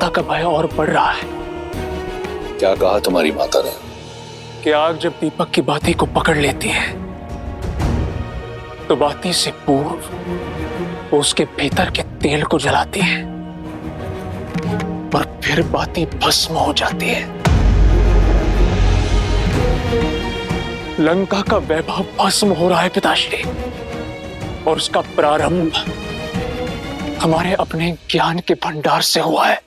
माता का भय और बढ़ रहा है। क्या कहा तुम्हारी माता ने? कि आग जब दीपक की बाती को पकड़ लेती है तो बाती से पूर्व वो उसके भीतर के तेल को जलाती है और फिर बाती भस्म हो जाती है। लंका का वैभव भस्म हो रहा है पिताश्री, और उसका प्रारंभ हमारे अपने ज्ञान के भंडार से हुआ है।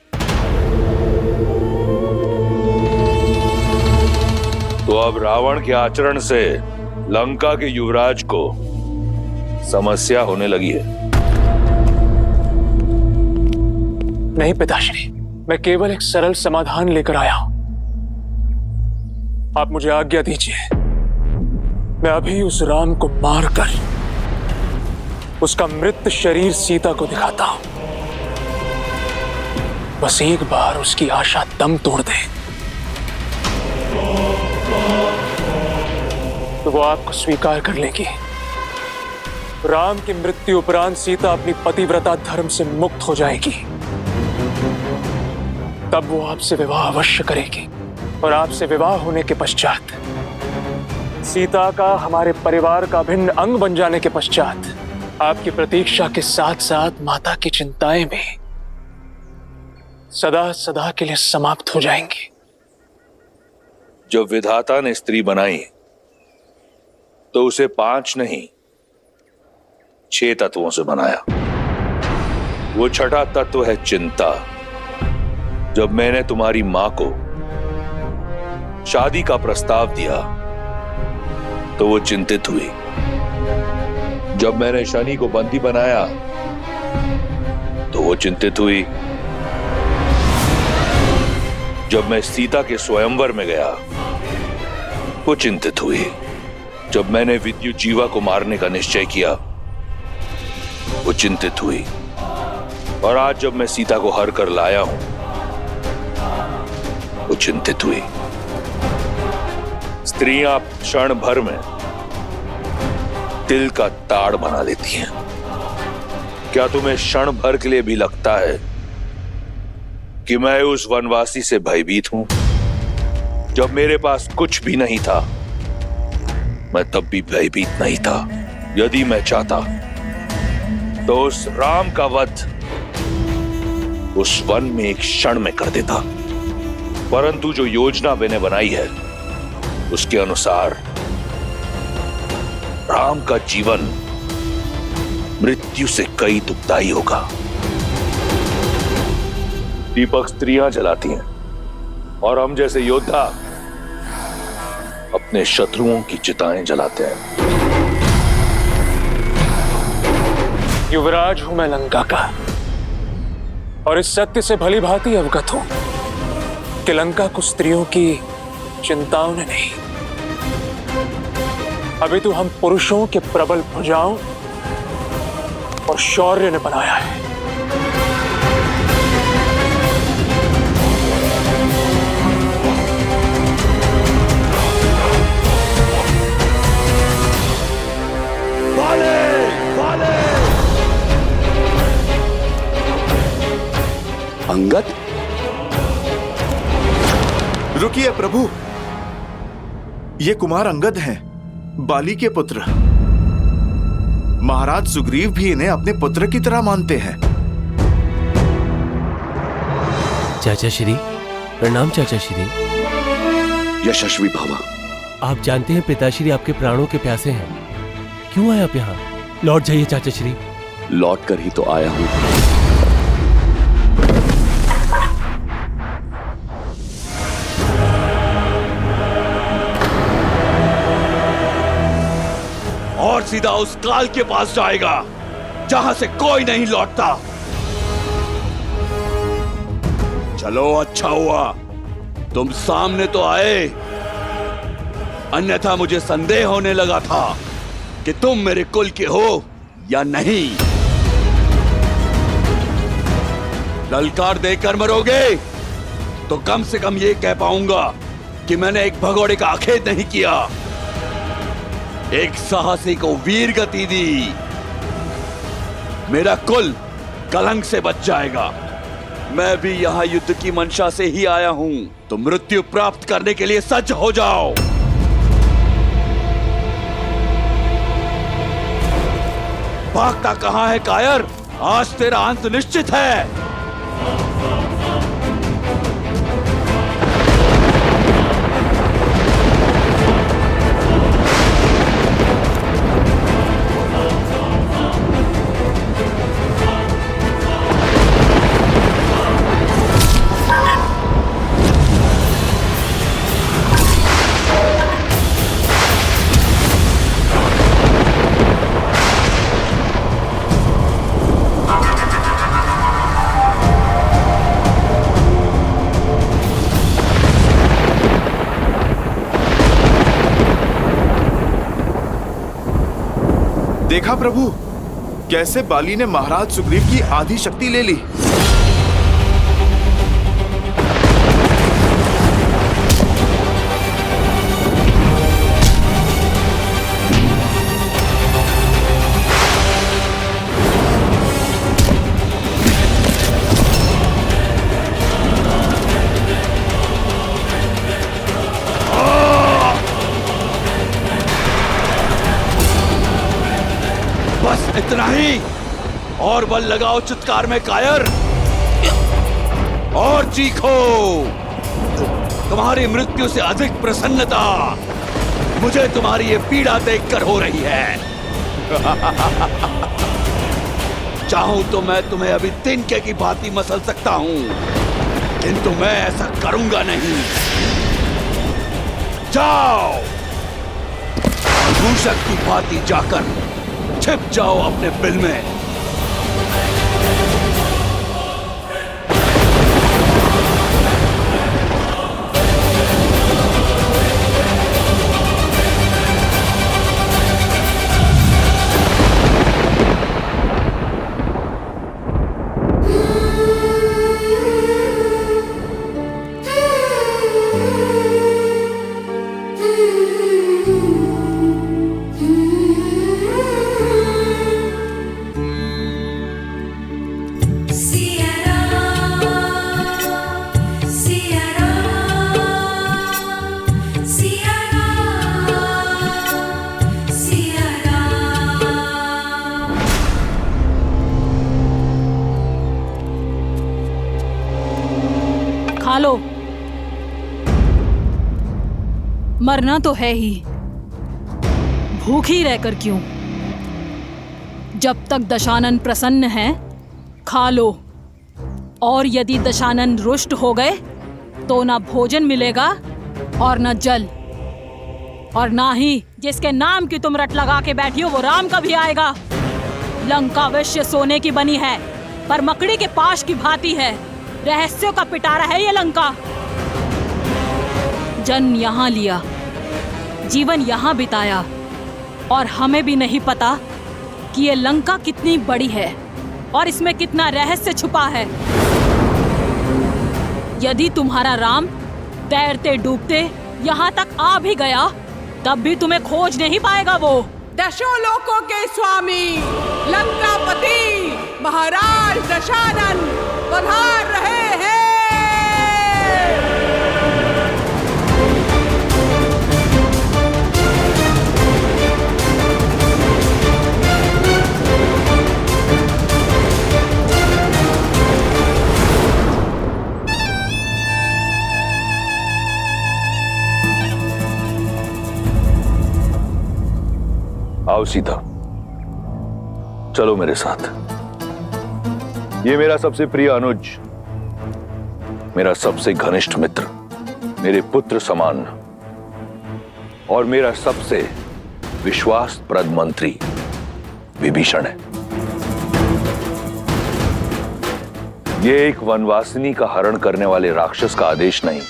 तो अब रावण के आचरण से लंका के युवराज को समस्या होने लगी है। नहीं पिताश्री, मैं केवल एक सरल समाधान लेकर आया हूं। आप मुझे आज्ञा दीजिए, मैं अभी उस राम को मारकर उसका मृत शरीर सीता को दिखाता हूं। बस एक बार उसकी आशा दम तोड़ दे तो वो आपको स्वीकार कर लेगी। राम की मृत्यु उपरांत सीता अपनी पतिव्रता धर्म से मुक्त हो जाएगी। तब वो आपसे विवाह अवश्य करेगी, और आपसे विवाह होने के पश्चात सीता का हमारे परिवार का भिन्न अंग बन जाने के पश्चात आपकी प्रतीक्षा के साथ साथ माता की चिंताएं भी सदा सदा के लिए समाप्त हो जाएंगी। जब विधाता ने स्त्री बनाई तो उसे 5 नहीं 6 तत्वों से बनाया। वो छठा तत्व है चिंता। जब मैंने तुम्हारी मां को शादी का प्रस्ताव दिया तो वो चिंतित हुई। जब मैंने शनि को बंदी बनाया तो वो चिंतित हुई। जब मैं सीता के स्वयंवर में गया वो चिंतित हुई। जब मैंने विद्युत जीवा को मारने का निश्चय किया वो चिंतित हुई। और आज जब मैं सीता को हर कर लाया हूं वो चिंतित हुई। स्त्रियां क्षण भर में तिल का ताड़ बना लेती हैं। क्या तुम्हें क्षण भर के लिए भी लगता है कि मैं उस वनवासी से भयभीत हूं? जब मेरे पास कुछ भी नहीं था मैं तब भी भयभीत नहीं था। यदि मैं चाहता तो उस राम का वध उस वन में एक क्षण में कर देता, परंतु जो योजना मैंने बनाई है उसके अनुसार राम का जीवन मृत्यु से कई दुखदाई होगा। दीपक स्त्रियां जलाती हैं और हम जैसे योद्धा अपने शत्रुओं की चिताएं जलाते हैं। युवराज हूं मैं लंका का, और इस सत्य से भली भांति अवगत हूं कि लंका को स्त्रियों की चिंताओं ने नहीं, अभी तो हम पुरुषों के प्रबल भुजाओं और शौर्य ने बनाया है। अंगद, रुकिए प्रभु, ये कुमार अंगद हैं, बाली के पुत्र। महाराज सुग्रीव भी इन्हें अपने पुत्र की तरह मानते हैं। चाचा श्री प्रणाम। चाचा श्री यशस्वी भव। आप जानते हैं पिताश्री आपके प्राणों के प्यासे हैं। क्यों आए आप यहाँ? लौट जाइए चाचा श्री। लौट कर ही तो आया हूं। और सीधा उस काल के पास जाएगा जहां से कोई नहीं लौटता। चलो, अच्छा हुआ तुम सामने तो आए, अन्यथा मुझे संदेह होने लगा था कि तुम मेरे कुल के हो या नहीं। ललकार देकर मरोगे तो कम से कम ये कह पाऊंगा कि मैंने एक भगोड़े का आखेट नहीं किया, एक साहसी को वीर गति दी। मेरा कुल कलंक से बच जाएगा। मैं भी यहाँ युद्ध की मंशा से ही आया हूँ, तो मृत्यु प्राप्त करने के लिए सज्ज हो जाओ। भागता कहाँ है कायर? आज तेरा अंत निश्चित है। देखा प्रभु, कैसे बाली ने महाराज सुग्रीव की आधी शक्ति ले ली। बस इतना ही, और बल लगाओ चित्कार में कायर, और चीखो। तुम्हारी मृत्यु से अधिक प्रसन्नता मुझे तुम्हारी ये पीड़ा देखकर हो रही है। चाहूं तो मैं तुम्हें अभी तिनके की भांति मसल सकता हूं, किंतु मैं ऐसा करूंगा नहीं। जाओ, दूषक की भांति जाकर छिप जाओ अपने बिल में। खा लो, मरना तो है ही, भूखी रहकर क्यों? जब तक दशानन प्रसन्न है खा लो, और यदि दशानन रुष्ट हो गए तो ना भोजन मिलेगा और ना जल, और ना ही जिसके नाम की तुम रट लगा के बैठी हो वो राम कभी आएगा। लंका अवश्य सोने की बनी है, पर मकड़ी के पाश की भांति है। रहस्यों का पिटारा है ये लंका। जन्म यहाँ लिया, जीवन यहाँ बिताया, और हमें भी नहीं पता कि ये लंका कितनी बड़ी है और इसमें कितना रहस्य छुपा है। यदि तुम्हारा राम तैरते डूबते यहाँ तक आ भी गया तब भी तुम्हें खोज नहीं पाएगा। वो दशों लोकों के स्वामी लंकापति महाराज दशानन पधार रहे हैं। आओ सीता, चलो मेरे साथ। ये मेरा सबसे प्रिय अनुज, मेरा सबसे घनिष्ठ मित्र, मेरे पुत्र समान और मेरा सबसे विश्वासप्रद मंत्री विभीषण है। ये एक वनवासिनी का हरण करने वाले राक्षस का आदेश नहीं,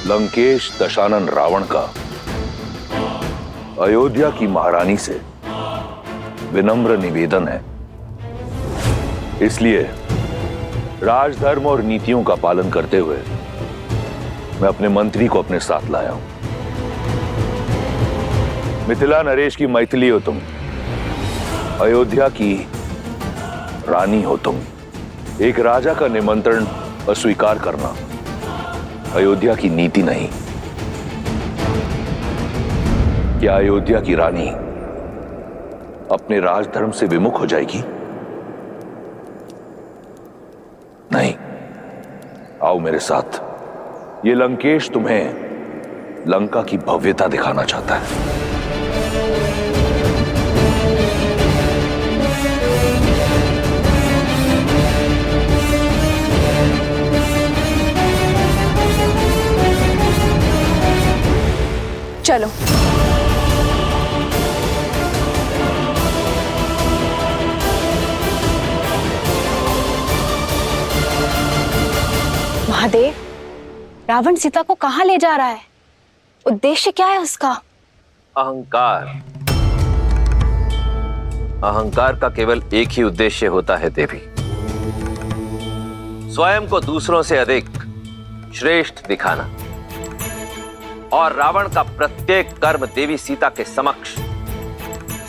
लंकेश दशानन रावण का अयोध्या की महारानी से विनम्र निवेदन है। इसलिए राजधर्म और नीतियों का पालन करते हुए मैं अपने मंत्री को अपने साथ लाया हूं। मिथिला नरेश की मैथिली हो तुम, अयोध्या की रानी हो तुम, एक राजा का निमंत्रण अस्वीकार करना अयोध्या की नीति नहीं। क्या अयोध्या की रानी अपने राजधर्म से विमुख हो जाएगी? नहीं। आओ मेरे साथ। ये लंकेश तुम्हें लंका की भव्यता दिखाना चाहता है। चलो। महादेव, रावण सीता को कहाँ ले जा रहा है? उद्देश्य क्या है उसका? अहंकार। अहंकार का केवल एक ही उद्देश्य होता है देवी, स्वयं को दूसरों से अधिक श्रेष्ठ दिखाना। और रावण का प्रत्येक कर्म देवी सीता के समक्ष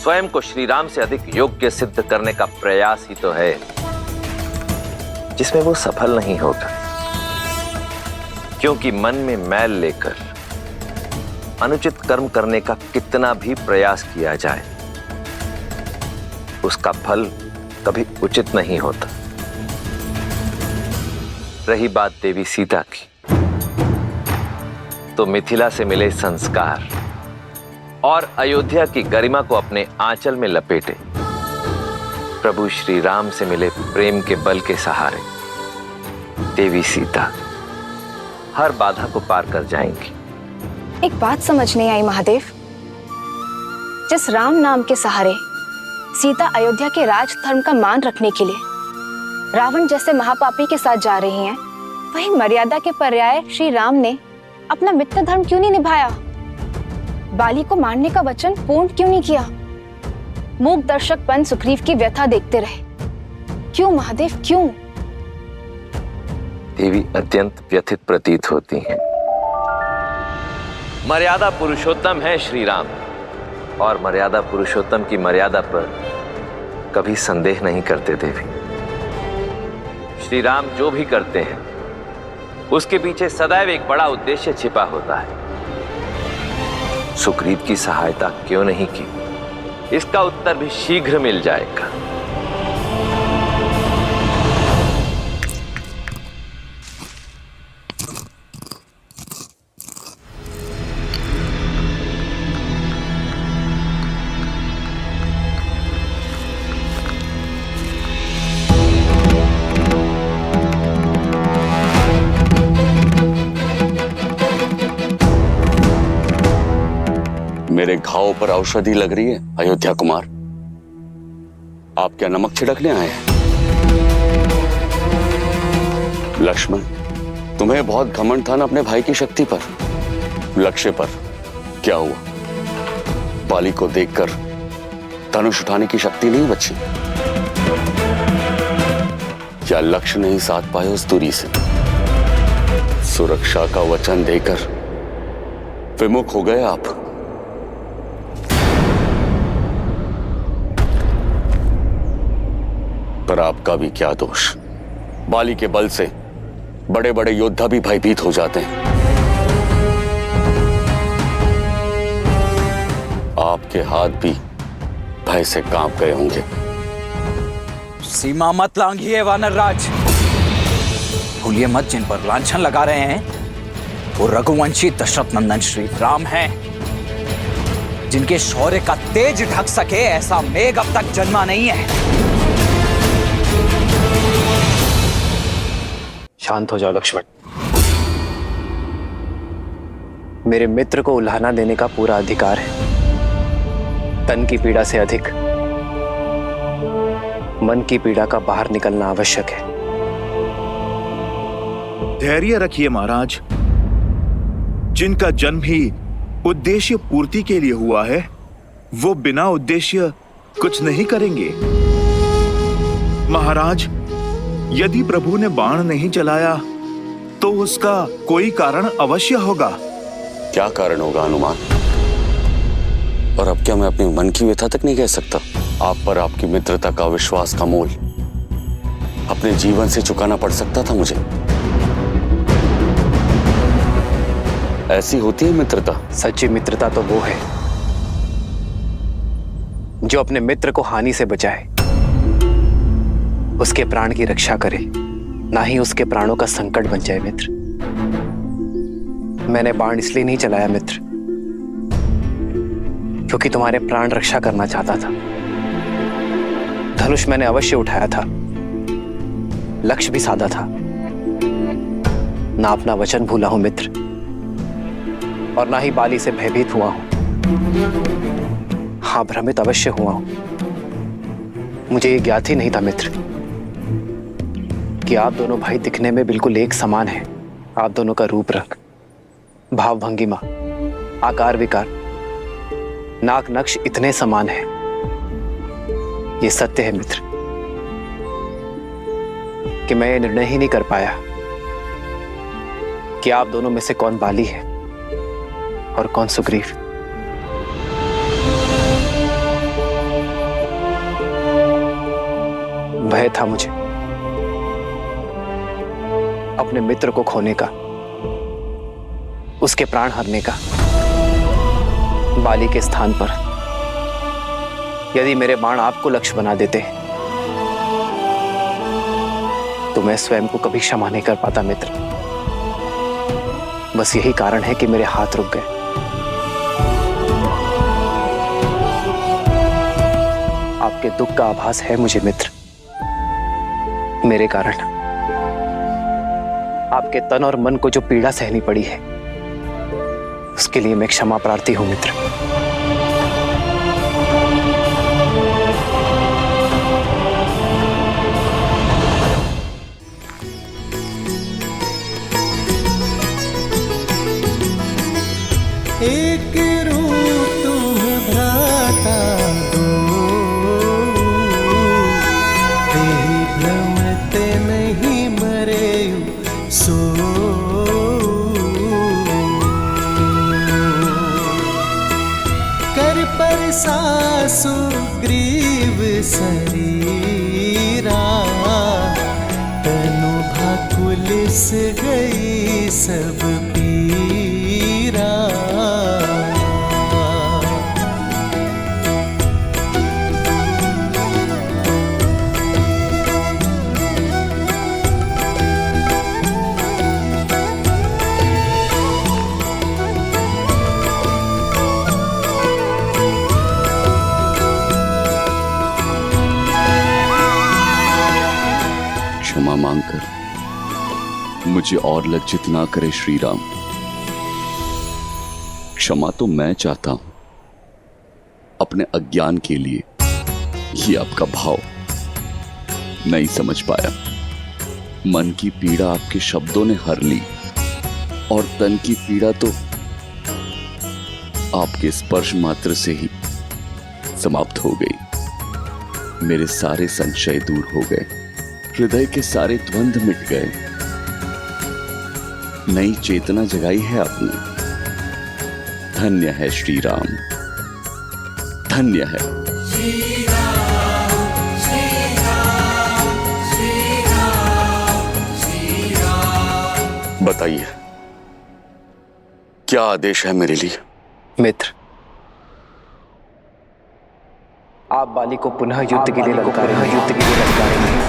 स्वयं को श्री राम से अधिक योग्य सिद्ध करने का प्रयास ही तो है, जिसमें वो सफल नहीं होगा। क्योंकि मन में मैल लेकर अनुचित कर्म करने का कितना भी प्रयास किया जाए, उसका फल कभी उचित नहीं होता। रही बात देवी सीता की, तो मिथिला से मिले संस्कार और अयोध्या की गरिमा को अपने आंचल में लपेटे प्रभु श्री राम से मिले प्रेम के बल के सहारे देवी सीता हर बाधा को पार कर जाएंगी। एक बात समझ नहीं आई महादेव, जिस राम नाम के सहारे सीता अयोध्या के राजधर्म का मान रखने के लिए रावण जैसे महापापी के साथ जा रही हैं, वही मर्यादा के पर्याय श्री राम ने अपना मित्र धर्म क्यों नहीं निभाया? बाली को मारने का वचन पूर्ण क्यों नहीं किया? मूक दर्शक बन सुग्रीव की व्यथा देखते रहे। क्यों महादेव, क्यों? देवी अत्यंत व्यथित प्रतीत होती हैं। मर्यादा पुरुषोत्तम है श्री राम, और मर्यादा पुरुषोत्तम की मर्यादा पर कभी संदेह नहीं करते देवी। श्री राम जो भी करते हैं उसके पीछे सदैव एक बड़ा उद्देश्य छिपा होता है। सुग्रीव की सहायता क्यों नहीं की, इसका उत्तर भी शीघ्र मिल जाएगा। मेरे घाव पर औषधि लग रही है अयोध्या कुमार। आप क्या नमक छिड़कने आए हैं? लक्ष्मण, तुम्हें बहुत घमंड था ना अपने भाई की शक्ति पर, लक्ष्य पर। क्या हुआ? बाली को देखकर धनुष उठाने की शक्ति नहीं बची? क्या लक्ष्य नहीं साध पाए उस दूरी से? सुरक्षा का वचन देकर विमुख हो गए आप। पर आपका भी क्या दोष? बाली के बल से बड़े बड़े योद्धा भी भयभीत हो जाते हैं। आपके हाथ भी भय से कांप गए होंगे। सीमा मत लांघिए वानर राज। भूलिए मत, जिन पर लांछन लगा रहे हैं वो रघुवंशी दशरथ नंदन श्री राम हैं, जिनके शौर्य का तेज ढक सके ऐसा मेघ अब तक जन्मा नहीं है। शांत हो जाओ लक्ष्मण। मेरे मित्र को उल्हाना देने का पूरा अधिकार है। तन की पीड़ा से अधिक मन की पीड़ा का बाहर निकलना आवश्यक है। धैर्य रखिए महाराज। जिनका जन्म ही उद्देश्य पूर्ति के लिए हुआ है, वो बिना उद्देश्य कुछ नहीं करेंगे। महाराज, यदि प्रभु ने बाण नहीं चलाया तो उसका कोई कारण अवश्य होगा। क्या कारण होगा हनुमान? और अब क्या मैं अपने मन की व्यथा तक नहीं कह सकता? आप पर आपकी मित्रता का विश्वास का मोल अपने जीवन से चुकाना पड़ सकता था मुझे। ऐसी होती है मित्रता। सच्ची मित्रता तो वो है जो अपने मित्र को हानि से बचाए, उसके प्राण की रक्षा करे, ना ही उसके प्राणों का संकट बन जाए। मित्र, मैंने बाण इसलिए नहीं चलाया मित्र क्योंकि तुम्हारे प्राण रक्षा करना चाहता था। धनुष मैंने अवश्य उठाया था, लक्ष्य भी साधा था, ना अपना वचन भूला हूं मित्र, और ना ही बाली से भयभीत हुआ हूं। हाँ, भ्रमित अवश्य हुआ हूं। मुझे ये ज्ञात ही नहीं था मित्र कि आप दोनों भाई दिखने में बिल्कुल एक समान हैं। आप दोनों का रूप रंग, भाव भंगिमा, आकार विकार, नाक नक्श इतने समान हैं। ये सत्य है मित्र कि मैं ये निर्णय ही नहीं कर पाया कि आप दोनों में से कौन बाली है और कौन सुग्रीव। भय था मुझे अपने मित्र को खोने का, उसके प्राण हरने का। बाली के स्थान पर यदि मेरे बाण आपको लक्ष्य बना देते तो मैं स्वयं को कभी क्षमा नहीं कर पाता मित्र। बस यही कारण है कि मेरे हाथ रुक गए। आपके दुख का आभास है मुझे मित्र, मेरे कारण आपके तन और मन को जो पीड़ा सहनी पड़ी है उसके लिए मैं क्षमा प्रार्थी हूं मित्र। एक रूप तुम भ्राता दो, तेहि भ्रमत नहीं मरे सो। कर पर सासु ग्रीव शरीरा, तनु भाकुलिस गई सब पीरा। क्षमा मांगकर मुझे और लज्जित ना करे श्री राम। क्षमा तो मैं चाहता हूं अपने अज्ञान के लिए। ये आपका भाव नहीं समझ पाया। मन की पीड़ा आपके शब्दों ने हर ली और तन की पीड़ा तो आपके स्पर्श मात्र से ही समाप्त हो गई। मेरे सारे संशय दूर हो गए, हृदय के सारे द्वंद्व मिट गए। नई चेतना जगाई है आपने। धन्य है श्री राम, धन्य है। बताइए क्या आदेश है मेरे लिए? मित्र, आप बाली को पुनः युद्ध के लिए ललकारेंगे।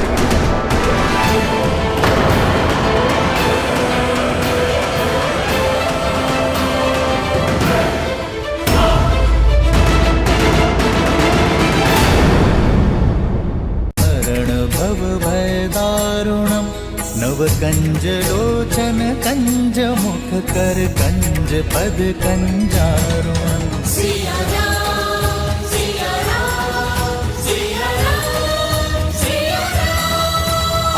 भव भय दारुणम नव कंज लोचन कंज मुख कर कंज पद कंजारुणम।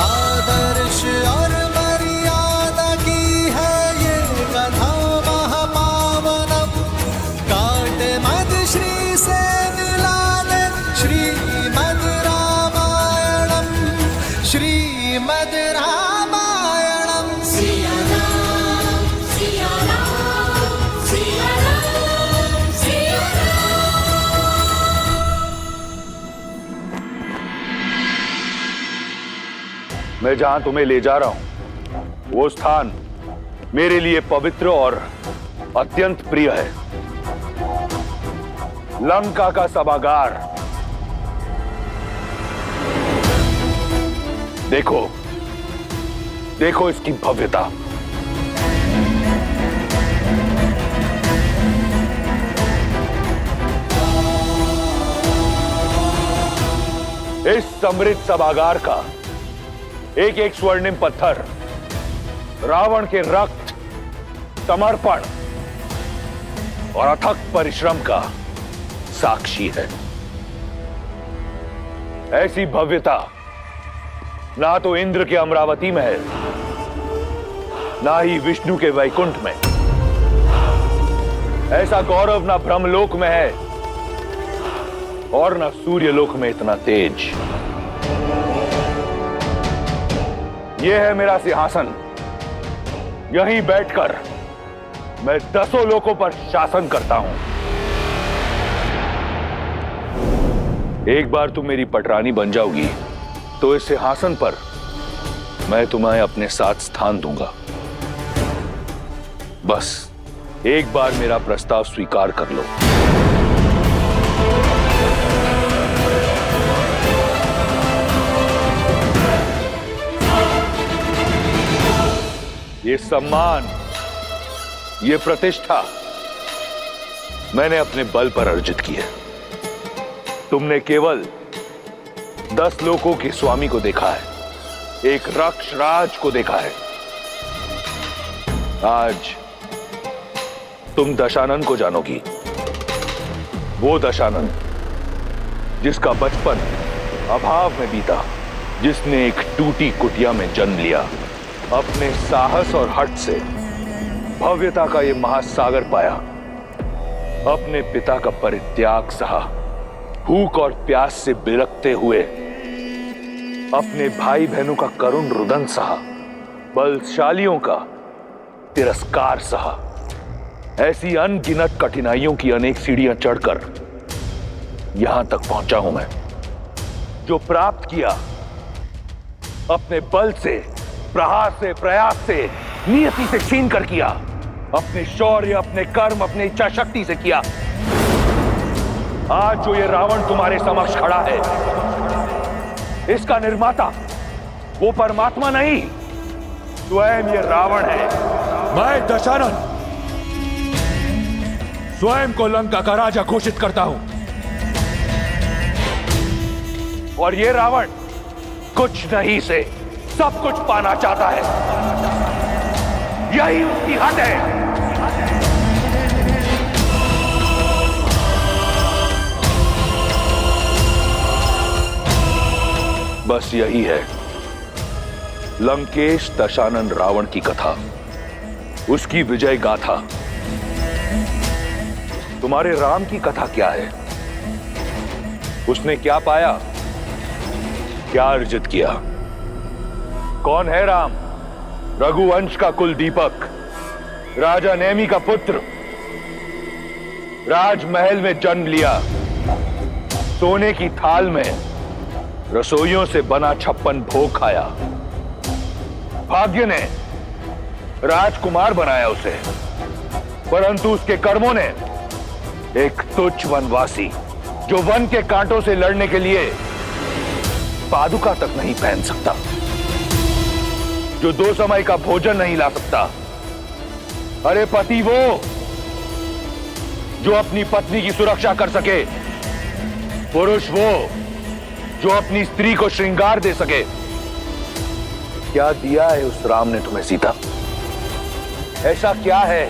आदर्श और मर्यादा की है ये कथा महापावनम। काट मद श्री से मिलाने श्रीमद रामायणम, श्रीमद रामायणम। सिया राम, सिया राम, सिया राम, सिया राम। मैं जहां तुम्हें ले जा रहा हूं वो स्थान मेरे लिए पवित्र और अत्यंत प्रिय है। लंका का सभागार। देखो, देखो इसकी भव्यता। इस समृद्ध सभागार का एक एक स्वर्णिम पत्थर रावण के रक्त, समर्पण और अथक परिश्रम का साक्षी है। ऐसी भव्यता ना तो इंद्र के अमरावती में है, ना ही विष्णु के वैकुंठ में। ऐसा गौरव ना ब्रह्मलोक में है और ना सूर्यलोक में इतना तेज। यह है मेरा सिंहासन। यहीं बैठकर मैं 10 लोकों पर शासन करता हूं। एक बार तुम मेरी पटरानी बन जाओगी तो इस सिंहासन पर मैं तुम्हें अपने साथ स्थान दूंगा। बस एक बार मेरा प्रस्ताव स्वीकार कर लो। ये सम्मान, ये प्रतिष्ठा मैंने अपने बल पर अर्जित की है। तुमने केवल 10 लोकों के स्वामी को देखा है, एक रक्ष राज को देखा है। आज तुम दशानन को जानोगी। वो दशानन जिसका बचपन अभाव में बीता, जिसने एक टूटी कुटिया में जन्म लिया, अपने साहस और हठ से भव्यता का ये महासागर पाया, अपने पिता का परित्याग सहा, भूख और प्यास से बिलखते हुए अपने भाई बहनों का करुण रुदन सहा, बलशालियों का तिरस्कार सहा। ऐसी अनगिनत कठिनाइयों की अनेक सीढ़ियां चढ़कर यहां तक पहुंचा हूं मैं। जो प्राप्त किया अपने बल से, प्रहार से, प्रयास से, नियति से छीन कर किया। अपने शौर्य, अपने कर्म, अपने इच्छा शक्ति से किया। आज जो ये रावण तुम्हारे समक्ष खड़ा है, इसका निर्माता वो परमात्मा नहीं, स्वयं ये रावण है। मैं दशानन स्वयं को लंका का राजा घोषित करता हूं, और ये रावण कुछ नहीं से सब कुछ पाना चाहता है। यही उसकी हद है। बस यही है लंकेश दशानन रावण की कथा, उसकी विजय गाथा। तुम्हारे राम की कथा क्या है? उसने क्या पाया, क्या अर्जित किया? कौन है राम? रघुवंश का कुल दीपक, राजा नेमी का पुत्र, राजमहल में जन्म लिया, सोने की थाल में रसोइयों से बना 56 भोग खाया। भाग्य ने राजकुमार बनाया उसे, परंतु उसके कर्मों ने एक तुच्छ वनवासी, जो वन के कांटों से लड़ने के लिए पादुका तक नहीं पहन सकता, जो 2 समय का भोजन नहीं ला सकता। अरे पति वो जो अपनी पत्नी की सुरक्षा कर सके, पुरुष वो जो अपनी स्त्री को श्रृंगार दे सके। क्या दिया है उस राम ने तुम्हें सीता? ऐसा क्या है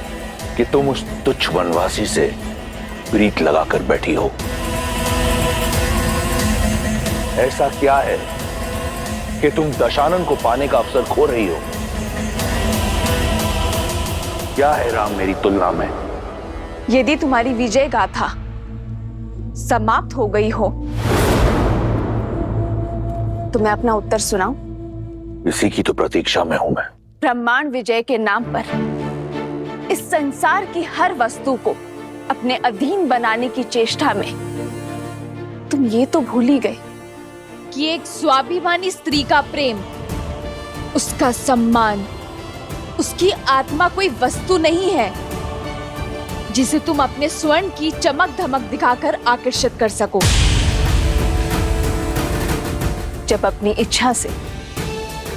कि तुम उस तुच्छ वनवासी से प्रीत लगाकर बैठी हो? ऐसा क्या है कि तुम दशानन को पाने का अवसर खो रही हो? क्या है राम मेरी तुलना में? यदि तुम्हारी विजय गाथा समाप्त हो गई हो तो मैं अपना उत्तर सुनाऊं? इसी की तो प्रतीक्षा में हूं मैं। ब्रह्मांड विजय के नाम पर इस संसार की हर वस्तु को अपने अधीन बनाने की चेष्टा में तुम ये तो भूल ही गए कि एक स्वाभिमानी स्त्री का प्रेम उसका सम्मान, उसकी आत्मा कोई वस्तु नहीं है जिसे तुम अपने स्वर्ण की चमक धमक दिखाकर आकर्षित कर सको। जब अपनी इच्छा से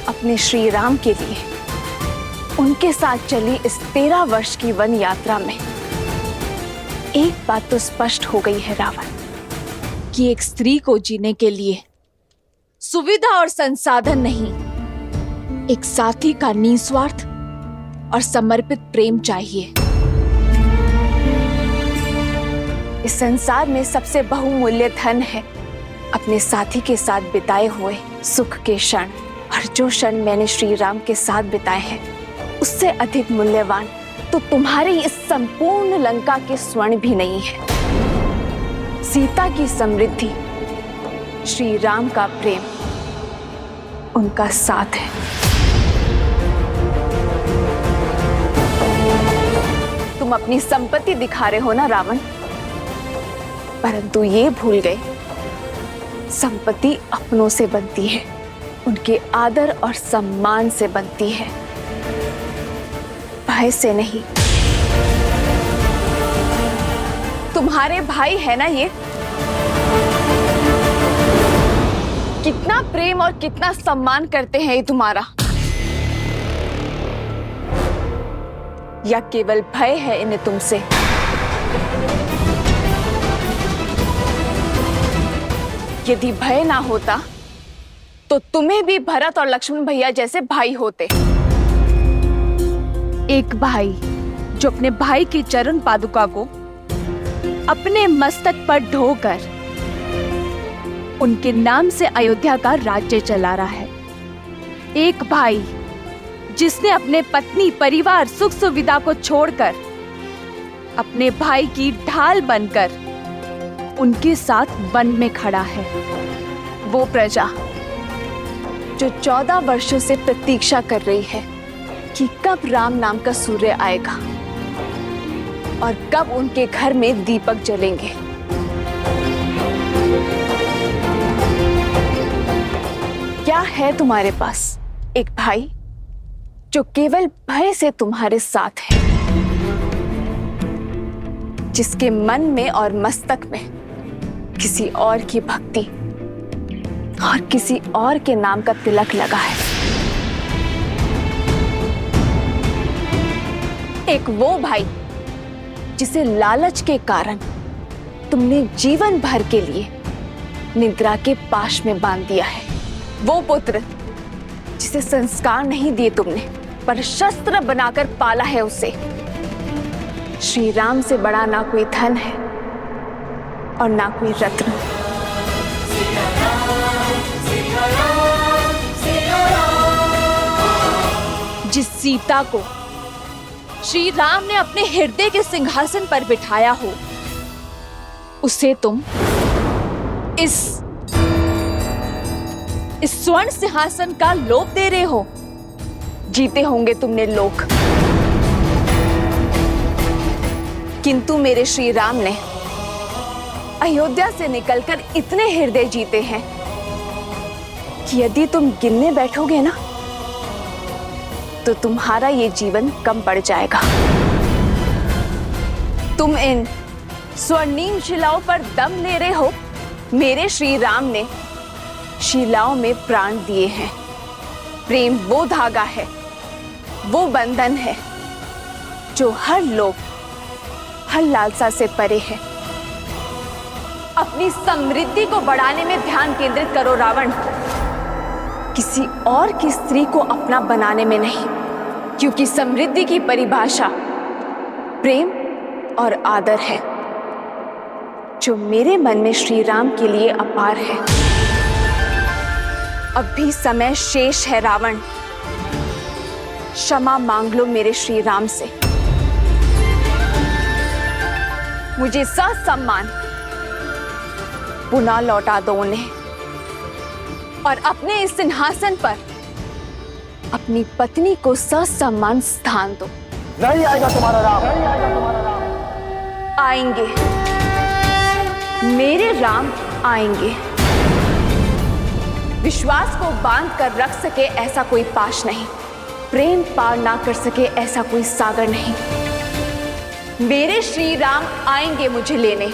अपने श्री राम के लिए उनके साथ चली इस 13 वर्ष की वन यात्रा में एक बात तो स्पष्ट हो गई है रावण, कि एक स्त्री को जीने के लिए सुविधा और संसाधन नहीं, एक साथी का निस्वार्थ और समर्पित प्रेम चाहिए। इस संसार में सबसे बहुमूल्य धन है अपने साथी के साथ बिताए हुए सुख के क्षण, और जो क्षण मैंने श्री राम के साथ बिताए हैं उससे अधिक मूल्यवान तो तुम्हारी इस संपूर्ण लंका के स्वर्ण भी नहीं है। सीता की समृद्धि, श्री राम का प्रेम, उनका साथ है। तुम अपनी संपत्ति दिखा रहे हो ना रावण, परंतु ये भूल गए संपत्ति अपनों से बनती है, उनके आदर और सम्मान से बनती है, भय से नहीं। तुम्हारे भाई है ना ये, कितना प्रेम और कितना सम्मान करते हैं ये तुम्हारा, या केवल भय है इन्हें तुमसे? यदि भय ना होता तो तुम्हें भी भरत और लक्ष्मण भैया जैसे भाई होते। एक भाई जो अपने भाई की चरण पादुका को अपने मस्तक पर ढोकर उनके नाम से अयोध्या का राज्य चला रहा है। एक भाई जिसने अपने पत्नी, परिवार, सुख सुविधा को छोड़कर अपने भाई की ढाल बनकर उनके साथ वन में खड़ा है। वो प्रजा जो 14 वर्षों से प्रतीक्षा कर रही है कि कब राम नाम का सूर्य आएगा और कब उनके घर में दीपक जलेंगे। क्या है तुम्हारे पास एक भाई जो केवल भय से तुम्हारे साथ है, जिसके मन में और मस्तक में किसी और की भक्ति और किसी और के नाम का तिलक लगा है। एक वो भाई जिसे लालच के कारण तुमने जीवन भर के लिए निद्रा के पाश में बांध दिया है। वो पुत्र जिसे संस्कार नहीं दिए तुमने, पर शस्त्र बनाकर पाला है उसे। श्री राम से बड़ा ना कोई धन है और ना कोई रत्न। जिस सीता को श्री राम ने अपने हृदय के सिंहासन पर बिठाया हो, उसे तुम इस स्वर्ण सिंहासन का लोभ दे रहे हो। जीते होंगे तुमने लोक, किंतु मेरे श्री राम ने अयोध्या से निकलकर इतने हृदय जीते हैं कि यदि तुम गिनने बैठोगे ना तो तुम्हारा ये जीवन कम पड़ जाएगा। तुम इन स्वर्णिम शिलाओं पर दम ले रहे हो। मेरे श्री राम ने शिलाओं में प्राण दिए हैं। प्रेम वो धागा है, वो बंधन है जो हर लोभ, हर लालसा से परे है। अपनी समृद्धि को बढ़ाने में ध्यान केंद्रित करो रावण, किसी और की स्त्री को अपना बनाने में नहीं, क्योंकि समृद्धि की परिभाषा प्रेम और आदर है, जो मेरे मन में श्री राम के लिए अपार है। अब भी समय शेष है रावण, क्षमा मांग लो मेरे श्री राम से। मुझे ससम्मान पुनः लौटा दो उन्हें और अपने इस सिंहासन पर अपनी पत्नी को ससम्मान स्थान दो। नहीं आएगा तुम्हारा राम, नहीं आएगा तुम्हारा राम। आएंगे, मेरे राम आएंगे। विश्वास को बांध कर रख सके ऐसा कोई पाश नहीं, प्रेम पार ना कर सके ऐसा कोई सागर नहीं। मेरे श्री राम आएंगे मुझे लेने।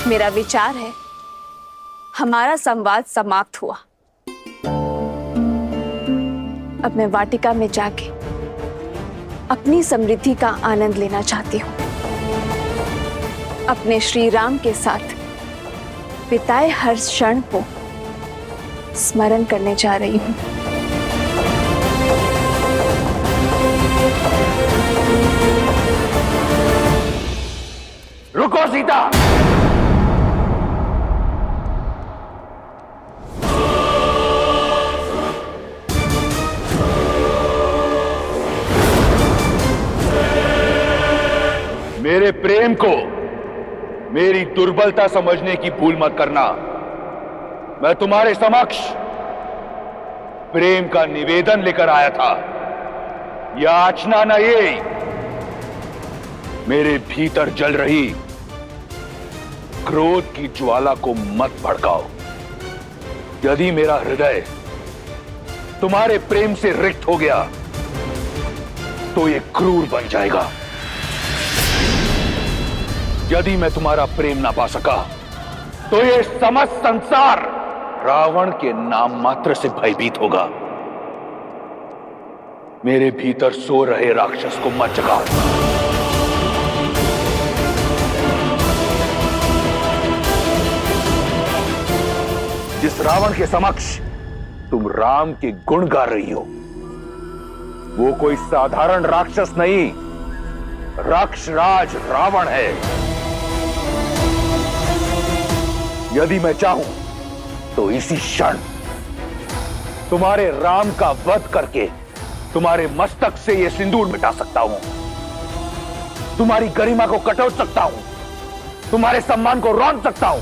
मेरा विचार है हमारा संवाद समाप्त हुआ। अब मैं वाटिका में जाके अपनी समृद्धि का आनंद लेना चाहती हूँ। अपने श्री राम के साथ बिताए हर क्षण को स्मरण करने जा रही हूँ। रुको सीता। मेरे प्रेम को मेरी दुर्बलता समझने की भूल मत करना। मैं तुम्हारे समक्ष प्रेम का निवेदन लेकर आया था, याचना न ये। मेरे भीतर जल रही क्रोध की ज्वाला को मत भड़काओ। यदि मेरा हृदय तुम्हारे प्रेम से रिक्त हो गया तो ये क्रूर बन जाएगा। यदि मैं तुम्हारा प्रेम ना पा सका तो ये समस्त संसार रावण के नाम मात्र से भयभीत होगा। मेरे भीतर सो रहे राक्षस को मत जगाओ। जिस रावण के समक्ष तुम राम के गुण गा रही हो वो कोई साधारण राक्षस नहीं, राक्षराज रावण है। यदि मैं चाहूं तो इसी क्षण तुम्हारे राम का वध करके तुम्हारे मस्तक से यह सिंदूर मिटा सकता हूं, तुम्हारी गरिमा को कटोच सकता हूं, तुम्हारे सम्मान को रौंद सकता हूं।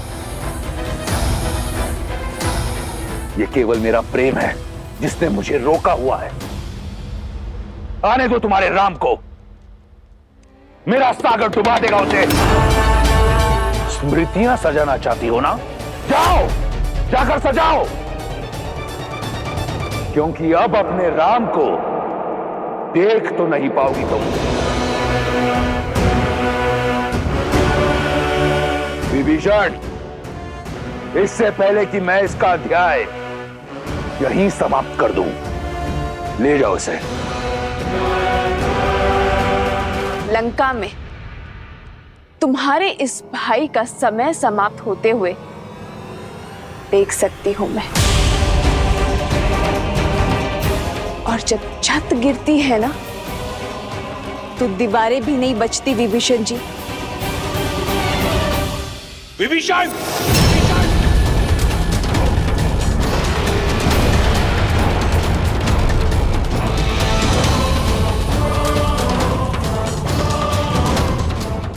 यह केवल मेरा प्रेम है जिसने मुझे रोका हुआ है। आने दो तुम्हारे राम को, मेरा सागर डुबा देगा उसे। स्मृतियां सजाना चाहती हो ना? जाओ, जाकर सजाओ, क्योंकि अब अपने राम को देख तो नहीं पाओगी तुम। विभीषण, इससे पहले कि मैं इसका अध्याय यहीं समाप्त कर दूं, ले जाओ इसे। लंका में तुम्हारे इस भाई का समय समाप्त होते हुए देख सकती हूं मैं। और जब छत गिरती है ना तो दीवारें भी नहीं बचती विभीषण जी। विभीषण!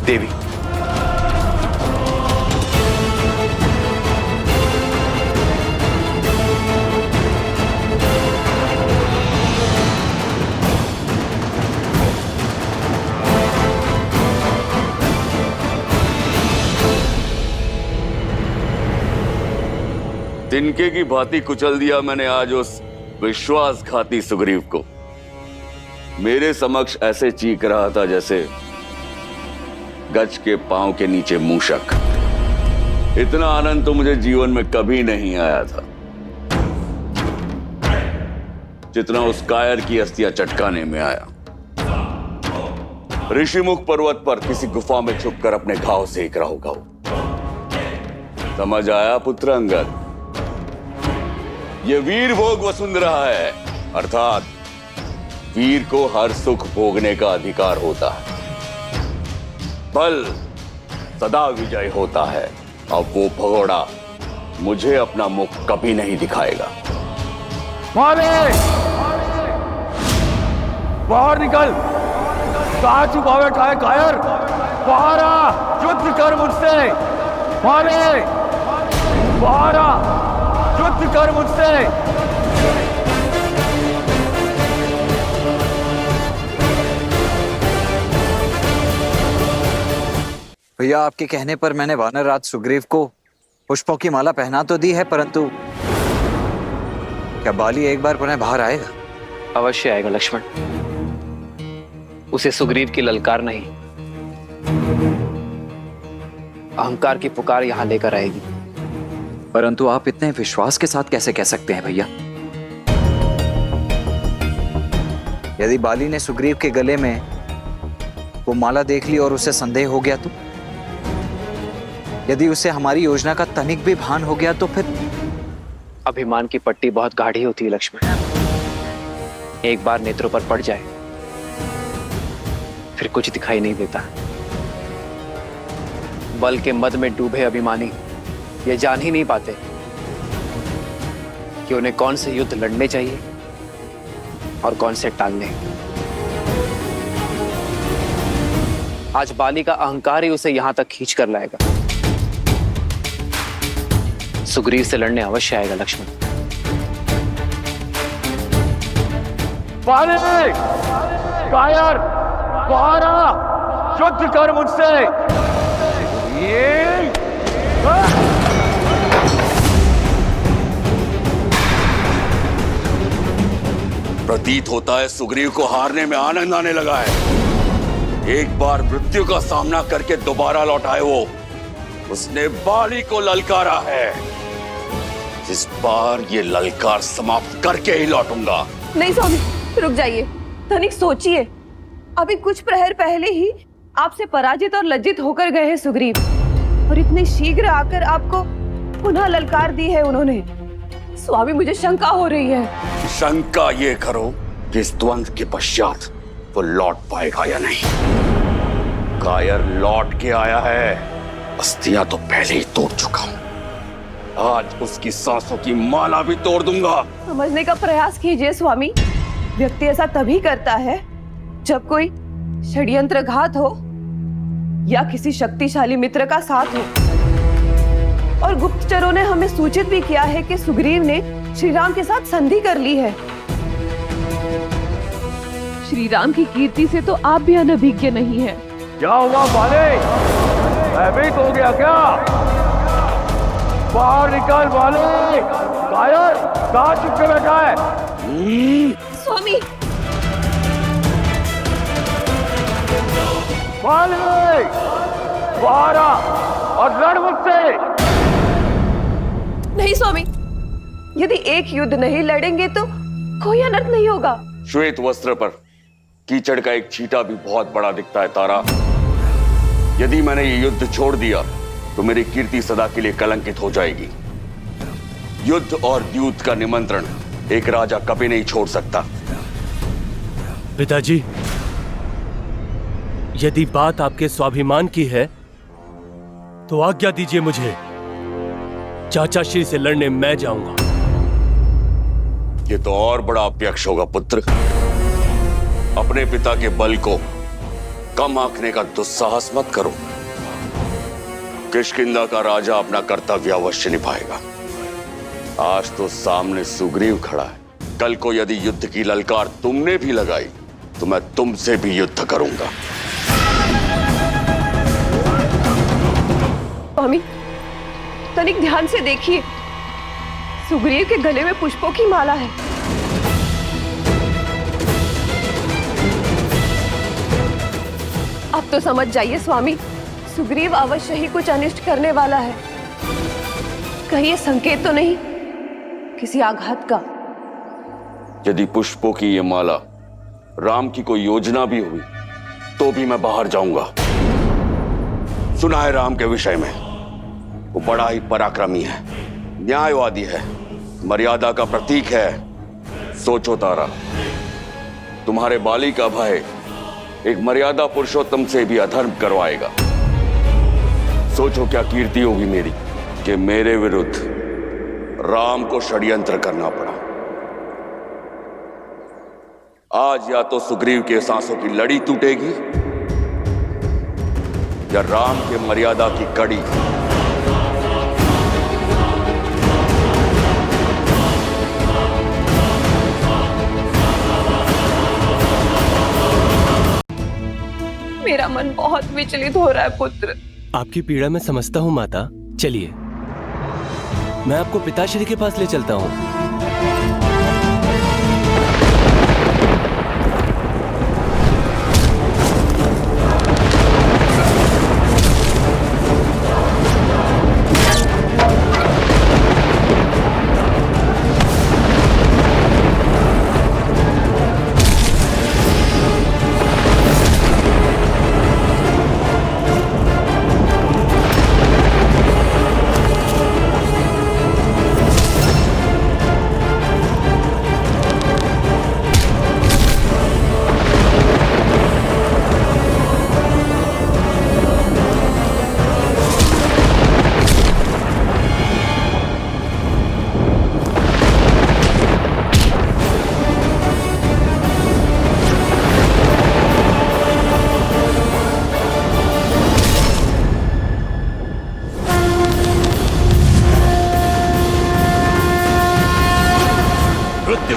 देवी, तिनके की भांति कुचल दिया मैंने आज उस विश्वासघाती सुग्रीव को। मेरे समक्ष ऐसे चीख रहा था जैसे गज के पांव के नीचे मूषक। इतना आनंद तो मुझे जीवन में कभी नहीं आया था जितना उस कायर की अस्थियां चटकाने में आया। ऋषिमुख पर्वत पर किसी गुफा में छुपकर अपने घाव सेक रहा होगा वो। समझ आया पुत्र अंगद? ये वीर भोग वसुंधरा है, अर्थात वीर को हर सुख भोगने का अधिकार होता है। बल सदा विजय होता है। अब वो भगोड़ा मुझे अपना मुख कभी नहीं दिखाएगा। बाहर निकल, कहां छुपावे काहे कायर? बाहर आ, युद्ध कर मुझसे। बाहर आ, युद्ध कर मुझसे। भैया आपके कहने पर मैंने वानर राज सुग्रीव को पुष्पों की माला पहना तो दी है, परंतु क्या बाली एक बार पुनः बाहर आएगा? अवश्य आएगा लक्ष्मण। उसे सुग्रीव की ललकार नहीं, अहंकार की पुकार यहां लेकर आएगी। परंतु आप इतने विश्वास के साथ कैसे कह सकते हैं भैया? यदि बाली ने सुग्रीव के गले में वो माला देख ली और उसे संदेह हो गया तो? यदि उसे हमारी योजना का तनिक भी भान हो गया तो फिर? अभिमान की पट्टी बहुत गाढ़ी होती है लक्ष्मण। एक बार नेत्रों पर पड़ जाए फिर कुछ दिखाई नहीं देता। बल के मद में डूबे अभिमानी ये जान ही नहीं पाते कि उन्हें कौन से युद्ध लड़ने चाहिए और कौन से टालने। आज बाली का अहंकार ही उसे यहां तक खींच कर लाएगा। सुग्रीव से लड़ने अवश्य आएगा लक्ष्मण। बाली, कायर, बाहर आ, युद्ध कर मुझसे। प्रतीत होता है सुग्रीव को हारने में आनंद आने लगा है। एक बार मृत्यु का सामना करके दोबारा लौट आए वो। उसने बाली को ललकारा है। इस बार ये ललकार समाप्त करके ही लौटूंगा। नहीं स्वामी, रुक जाइए, तनिक सोचिए। अभी कुछ प्रहर पहले ही आपसे पराजित और लज्जित होकर गए हैं सुग्रीव, और इतने शीघ्र आकर आपको पुनः ललकार दी है उन्होंने। स्वामी, मुझे शंका हो रही है। शंका ये करो कि इस द्वंद्व के पश्चात वो लौट पाएगा या नहीं। कायर लौट के आया है। अस्थियां तो पहले ही तोड़ चुका हूं। आज उसकी सांसों की माला भी तोड़ दूंगा। समझने का प्रयास कीजिए स्वामी। व्यक्ति ऐसा तभी करता है जब कोई षड्यंत्रघात हो या किसी शक्तिशाली मित्र का साथ हो। और गुप्तचरों ने हमें सूचित भी किया है कि सुग्रीव ने श्री राम के साथ संधि कर ली है। श्री राम की कीर्ति से तो आप भी अनभिज्ञ नहीं हैं। क्या हुआ बाले? भयभीत हो गया क्या? बाहर निकल बाले। कायर, कहाँ चुप के बैठा है? स्वामी, बाले, बाहर आ और लड़ मुझसे। नहीं स्वामी, यदि एक युद्ध नहीं लड़ेंगे तो कोई अनर्थ नहीं होगा। श्वेत वस्त्र पर कीचड़ का एक छींटा भी बहुत बड़ा दिखता है तारा। यदि मैंने ये युद्ध छोड़ दिया तो मेरी कीर्ति सदा के लिए कलंकित हो जाएगी। युद्ध और द्यूत का निमंत्रण एक राजा कभी नहीं छोड़ सकता। पिताजी, यदि बात आपके स्वाभिमान की है तो आज्ञा दीजिए मुझे। चाचा श्री से लड़ने मैं जाऊंगा। ये तो और बड़ा अप्यक्ष होगा पुत्र। अपने पिता के बल को कम आंकने का दुस्साहस मत करो। किष्किंधा का राजा अपना कर्तव्य अवश्य निभाएगा। आज तो सामने सुग्रीव खड़ा है। कल को यदि युद्ध की ललकार तुमने भी लगाई तो मैं तुमसे भी युद्ध करूंगा। स्वामी, तनिक ध्यान से देखिए। सुग्रीव के गले में पुष्पों की माला है। अब तो समझ जाइए स्वामी, सुग्रीव अवश्य ही कुछ अनिष्ट करने वाला है। कहीं ये संकेत तो नहीं किसी आघात का? यदि पुष्पों की ये माला राम की कोई योजना भी हुई तो भी मैं बाहर जाऊंगा। सुना है राम के विषय में, वो बड़ा ही पराक्रमी है, न्यायवादी है, मर्यादा का प्रतीक है। सोचो तारा, तुम्हारे बाली का भय एक मर्यादा पुरुषोत्तम से भी अधर्म करवाएगा। सोचो क्या कीर्ति होगी मेरी कि मेरे विरुद्ध राम को षड्यंत्र करना पड़ा। आज या तो सुग्रीव के सांसों की लड़ी टूटेगी या राम के मर्यादा की कड़ी। मेरा मन बहुत विचलित हो रहा है पुत्र। आपकी पीड़ा मैं समझता हूँ माता। चलिए मैं आपको पिताश्री के पास ले चलता हूँ।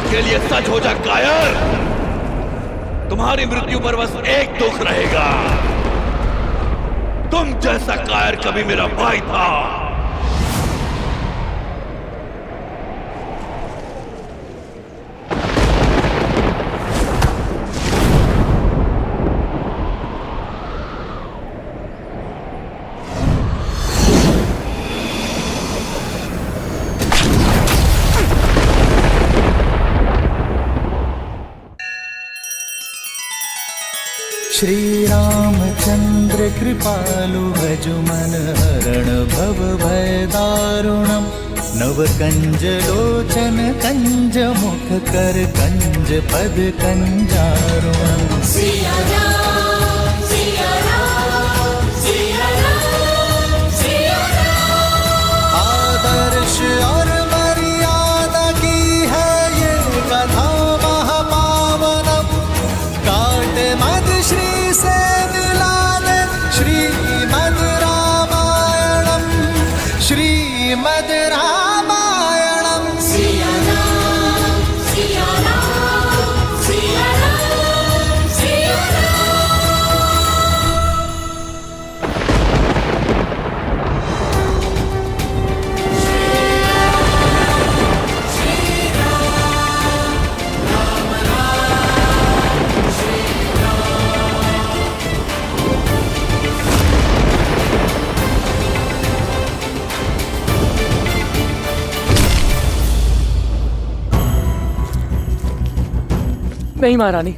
के लिए सच हो जा कायर। तुम्हारी मृत्यु पर बस एक दुख रहेगा, तुम जैसा कायर कभी मेरा भाई था। श्री रामचंद्र कृपालु भजु मन हरण भव भय दारुणम। नव कंज लोचन कंज मुख कर कंज पद कंजारुणम। सिया राम सिया राम सिया राम सिया राम। आदर्श और मर्यादा की है ये कथा महापावनम। काट मद श्री से मिलाने श्रीमद् रामायणम। श्रीमद् रामायणम। सिया राम सिया राम सिया राम सिया नहीं महारानी,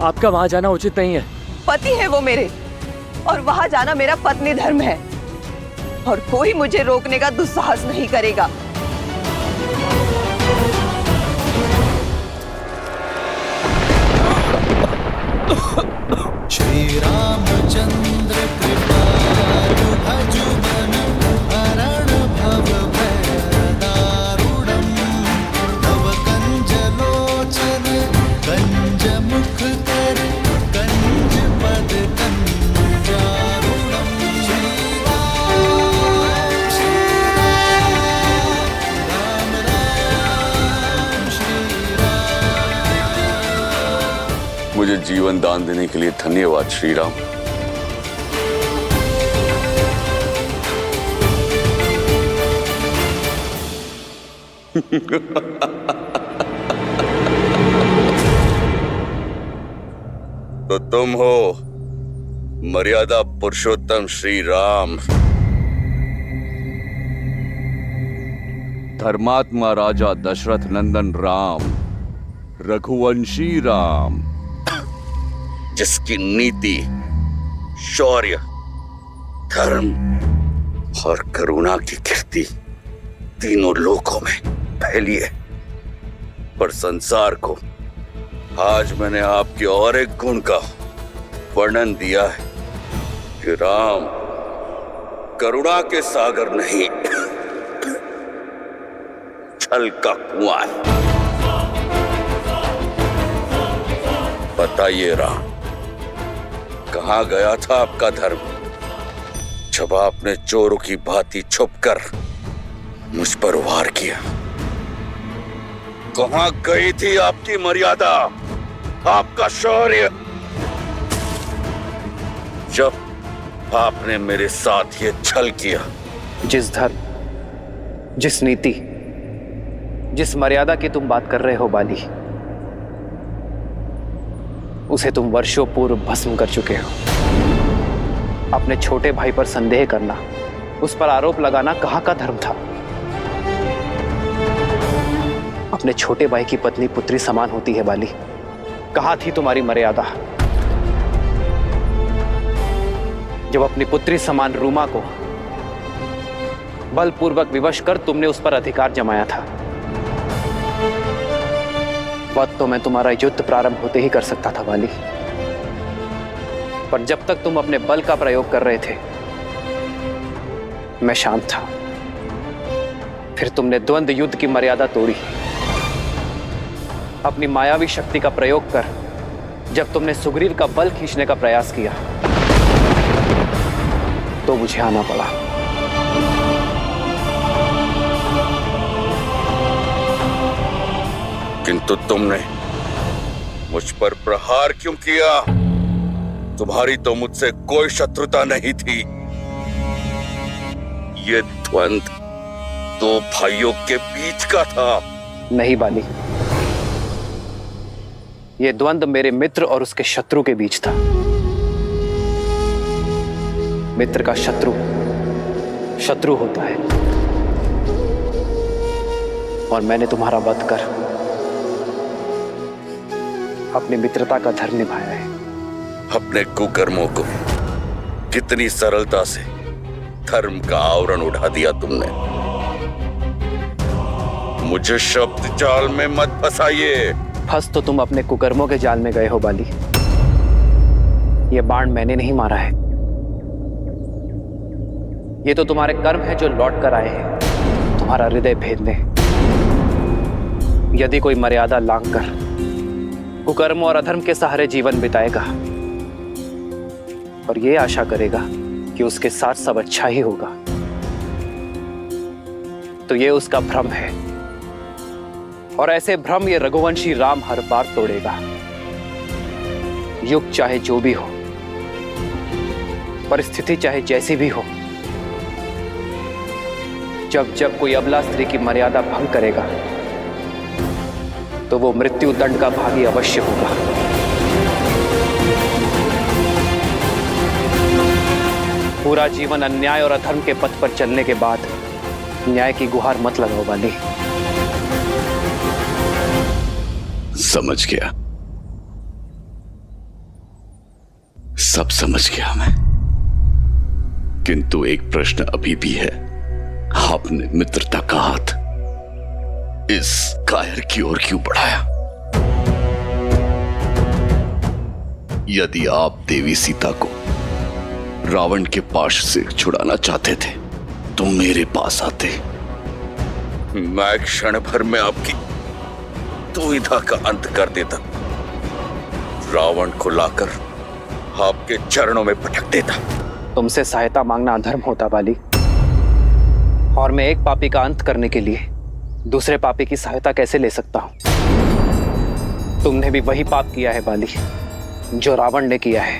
आपका वहां जाना उचित नहीं है। पति है वो मेरे, और वहां जाना मेरा पत्नी धर्म है, और कोई मुझे रोकने का दुस्साहस नहीं करेगा। श्री रामचंद्र कृपालु भजु मन हरण भव भय दारुणम। नव कंज लोचन कंज मुख कर कंज पद कंजारुणम। श्री राम राम राम श्री राम। मुझे जीवन दान देने के लिए धन्यवाद श्री राम। तो तुम हो मर्यादा पुरुषोत्तम श्री राम। धर्मात्मा राजा दशरथ नंदन राम, रघुवंशी राम, जिसकी नीति, शौर्य, धर्म और करुणा की कीर्ति तीनों लोकों में फैली है। पर संसार को आज मैंने आपके और एक गुण का वर्णन दिया है कि राम करुणा के सागर नहीं, छल का कुआं है। बताइए राम, कहां गया था आपका धर्म जब आपने चोरों की भांति छुपकर मुझ पर वार किया? कहां गई थी आपकी मर्यादा, आपका शौर्य, जब आपने मेरे साथ ये छल किया। जिस धर्म, जिस नीति, जिस मर्यादा की तुम बात कर रहे हो बाली, उसे तुम वर्षों पूर्व भस्म कर चुके हो। अपने छोटे भाई पर संदेह करना, उस पर आरोप लगाना कहाँ का धर्म था? अपने छोटे भाई की पत्नी पुत्री समान होती है बाली, कहाँ थी तुम्हारी मर्यादा? जब अपनी पुत्री समान रूमा को बलपूर्वक विवश कर तुमने उस पर अधिकार जमाया था, वह तो मैं तुम्हारा युद्ध प्रारंभ होते ही कर सकता था बाली। पर जब तक तुम अपने बल का प्रयोग कर रहे थे, मैं शांत था। फिर तुमने द्वंद्व युद्ध की मर्यादा तोड़ी। अपनी मायावी शक्ति का प्रयोग कर जब तुमने सुग्रीव का बल खींचने का प्रयास किया, तो मुझे आना पड़ा। किंतु तुमने मुझ पर प्रहार क्यों किया? तुम्हारी तो मुझसे कोई शत्रुता नहीं थी। ये द्वंद्व दो भाइयों के बीच का था। नहीं बाली, यह द्वंद्व मेरे मित्र और उसके शत्रु के बीच था। मित्र का शत्रु शत्रु होता है, और मैंने तुम्हारा वध कर अपनी मित्रता का धर्म निभाया है। अपने कुकर्मों को कितनी सरलता से धर्म का आवरण उठा दिया तुमने। मुझे शब्द जाल में मत फंसाइए। फंस तो तुम अपने कुकर्मों के जाल में गए हो बाली। यह बाण मैंने नहीं मारा है, ये तो तुम्हारे कर्म है जो लौट कर आए हैं तुम्हारा हृदय भेदने। यदि कोई मर्यादा लांघकर कुकर्म और अधर्म के सहारे जीवन बिताएगा और ये आशा करेगा कि उसके साथ सब अच्छा ही होगा, तो ये उसका भ्रम है। और ऐसे भ्रम ये रघुवंशी राम हर बार तोड़ेगा। युग चाहे जो भी हो, परिस्थिति चाहे जैसी भी हो, जब जब कोई अबला स्त्री की मर्यादा भंग करेगा, तो वो मृत्यु दंड का भागी अवश्य होगा। पूरा जीवन अन्याय और अधर्म के पथ पर चलने के बाद न्याय की गुहार मत लगाओ बाली। समझ गया, सब समझ गया मैं। किंतु एक प्रश्न अभी भी है। आपने मित्रता का हाथ इस कायर की ओर क्यों बढ़ाया? यदि आप देवी सीता को रावण के पाश से छुड़ाना चाहते थे, तो मेरे पास आते। मैं क्षण भर में आपकी दुविधा का अंत कर देता। रावण को लाकर आपके चरणों में पटक देता। तुमसे सहायता मांगना अधर्म होता बाली, और मैं एक पापी का अंत करने के लिए दूसरे पापी की सहायता कैसे ले सकता हूं? तुमने भी वही पाप किया है बाली जो रावण ने किया है।